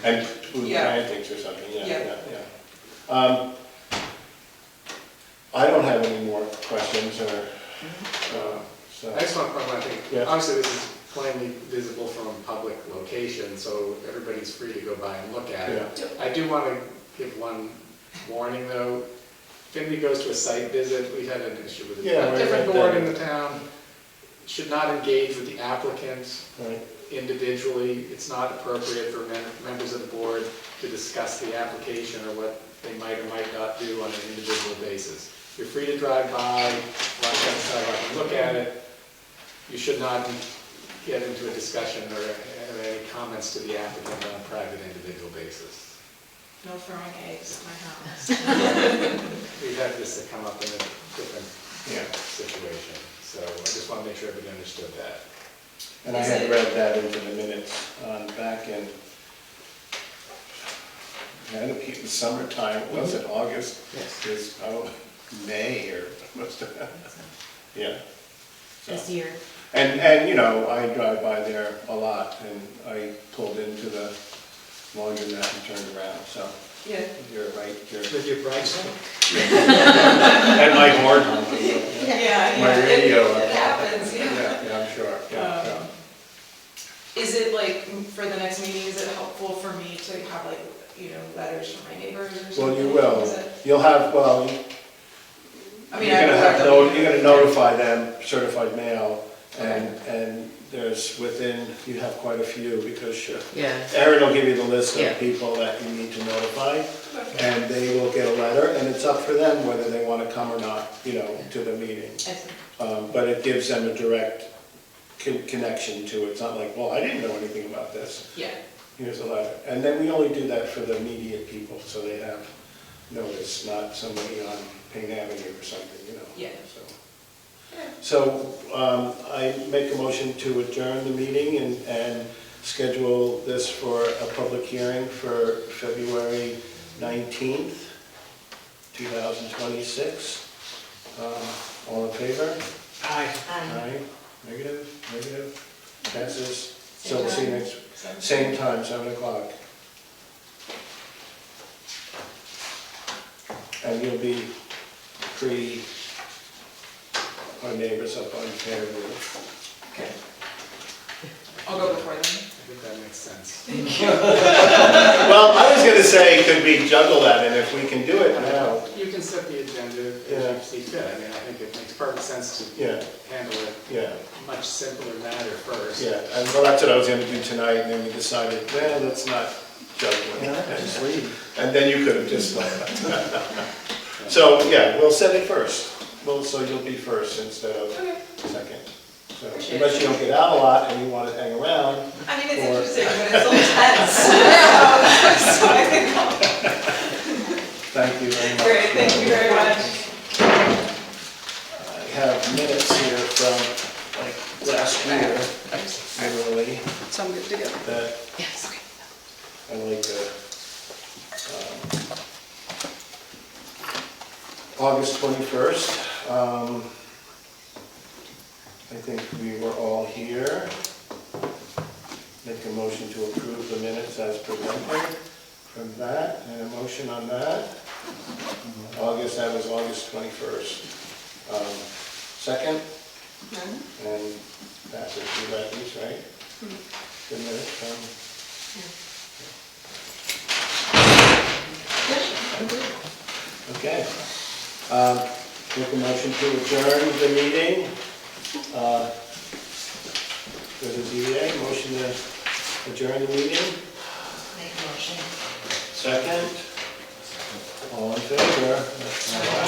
Speaker 1: and food
Speaker 8: Yeah.
Speaker 1: plantings or something, yeah,
Speaker 8: Yeah.
Speaker 1: yeah, yeah. I don't have any more questions or, so.
Speaker 2: I just want to point one thing.
Speaker 1: Yeah.
Speaker 2: Obviously, this is plainly visible from a public location, so everybody's free to go by and look at it.
Speaker 1: Yeah.
Speaker 2: I do want to give one warning, though. If anybody goes to a site visit, we've had an issue with
Speaker 1: Yeah,
Speaker 2: a
Speaker 1: right,
Speaker 2: different
Speaker 1: right,
Speaker 2: board
Speaker 1: that-
Speaker 2: in the town, should not engage with the applicant
Speaker 1: Right.
Speaker 2: individually. It's not appropriate for members of the board to discuss the application or what they might or might not do on an individual basis. You're free to drive by, walk down the sidewalk and look at it. You should not get into a discussion or have any comments to the applicant on a private individual basis.
Speaker 8: No throwing eggs at my house.
Speaker 2: We've had this come up in a different
Speaker 1: Yeah,
Speaker 2: situation, so I just want to make sure everybody understood that.
Speaker 1: and I
Speaker 8: Is
Speaker 1: had
Speaker 8: it-
Speaker 1: read that into the minutes back in, the summertime, was it August?
Speaker 5: Yes.
Speaker 1: It was, May or must have, yeah. So-
Speaker 5: This year.
Speaker 1: And, I drive by there a lot, and I pulled into the laundromat and turned around, so
Speaker 8: Yeah.
Speaker 1: you're right,
Speaker 7: With your bright side?
Speaker 1: and my horn honking.
Speaker 8: Yeah,
Speaker 1: My
Speaker 8: yeah,
Speaker 1: radio.
Speaker 8: it happens, yeah.
Speaker 1: Yeah, I'm sure, yeah.
Speaker 8: Is it like, for the next meeting, is it helpful for me to have like, letters from my neighbors or something?
Speaker 1: Well, you will,
Speaker 8: Is it-
Speaker 1: you'll have,
Speaker 8: I mean,
Speaker 1: you're
Speaker 8: I
Speaker 1: gonna
Speaker 8: would
Speaker 1: have,
Speaker 8: like
Speaker 1: you're gonna notify them, certified mail, and,
Speaker 8: Okay.
Speaker 1: and there's you have quite a few, because
Speaker 5: Yeah.
Speaker 1: Erin will give you the list
Speaker 5: Yeah.
Speaker 1: of people that you need to notify, and they will get a letter, and it's up for them whether they wanna come or not, to the meeting.
Speaker 8: I see.
Speaker 1: But it gives them a direct connection to it. It's not like, well, I didn't know anything about this.
Speaker 8: Yeah,
Speaker 1: Here's a letter. And then we only do that for the immediate people, so they have notice, not somebody on Payne Avenue or something,
Speaker 8: Yeah.
Speaker 1: So I make a motion to adjourn the meeting and schedule this for a public hearing for February 19th, 2026. All in favor?
Speaker 7: Aye.
Speaker 1: Aye. Negative? Passes. So
Speaker 8: Same
Speaker 1: we'll see you
Speaker 8: time?
Speaker 1: next, same time, 7 o'clock. And you'll be free, our neighbors up on Fairview.
Speaker 8: okay. I'll go before then.
Speaker 2: I think that makes sense.
Speaker 1: Well, I was gonna say, could we juggle that, and if we can do it now,
Speaker 2: You can set the agenda
Speaker 1: Yeah.
Speaker 2: as you see fit. I mean, I think it makes perfect sense to
Speaker 1: yeah,
Speaker 2: handle it
Speaker 1: yeah,
Speaker 2: much simpler matter first.
Speaker 1: yeah. And well, that's what I was gonna do tonight, and then we decided, well, let's not juggle it.
Speaker 7: Just leave.
Speaker 1: And then you could have just left. So, yeah, we'll set it first. Well, so you'll be first instead of second. So,
Speaker 8: Appreciate
Speaker 1: unless you don't get out a lot and you want to hang around.
Speaker 8: I mean, it's
Speaker 1: Or-
Speaker 8: interesting, but it's intense. So I think I'll.
Speaker 1: Thank you very much.
Speaker 8: Great, thank you very much.
Speaker 1: I have minutes here from like last year, literally,
Speaker 3: So I'm good to go.
Speaker 1: that
Speaker 5: Yes.
Speaker 1: I like to, August 21st, I think we were all here. Make a motion to approve the minutes as presented from that, and a motion on that. That was August 21st. Second, and that's it, you got these, right? Good minutes from... Okay. Make a motion to adjourn the meeting. For the ZBA, motion to adjourn the meeting.
Speaker 3: Make a motion.
Speaker 1: Second, favor?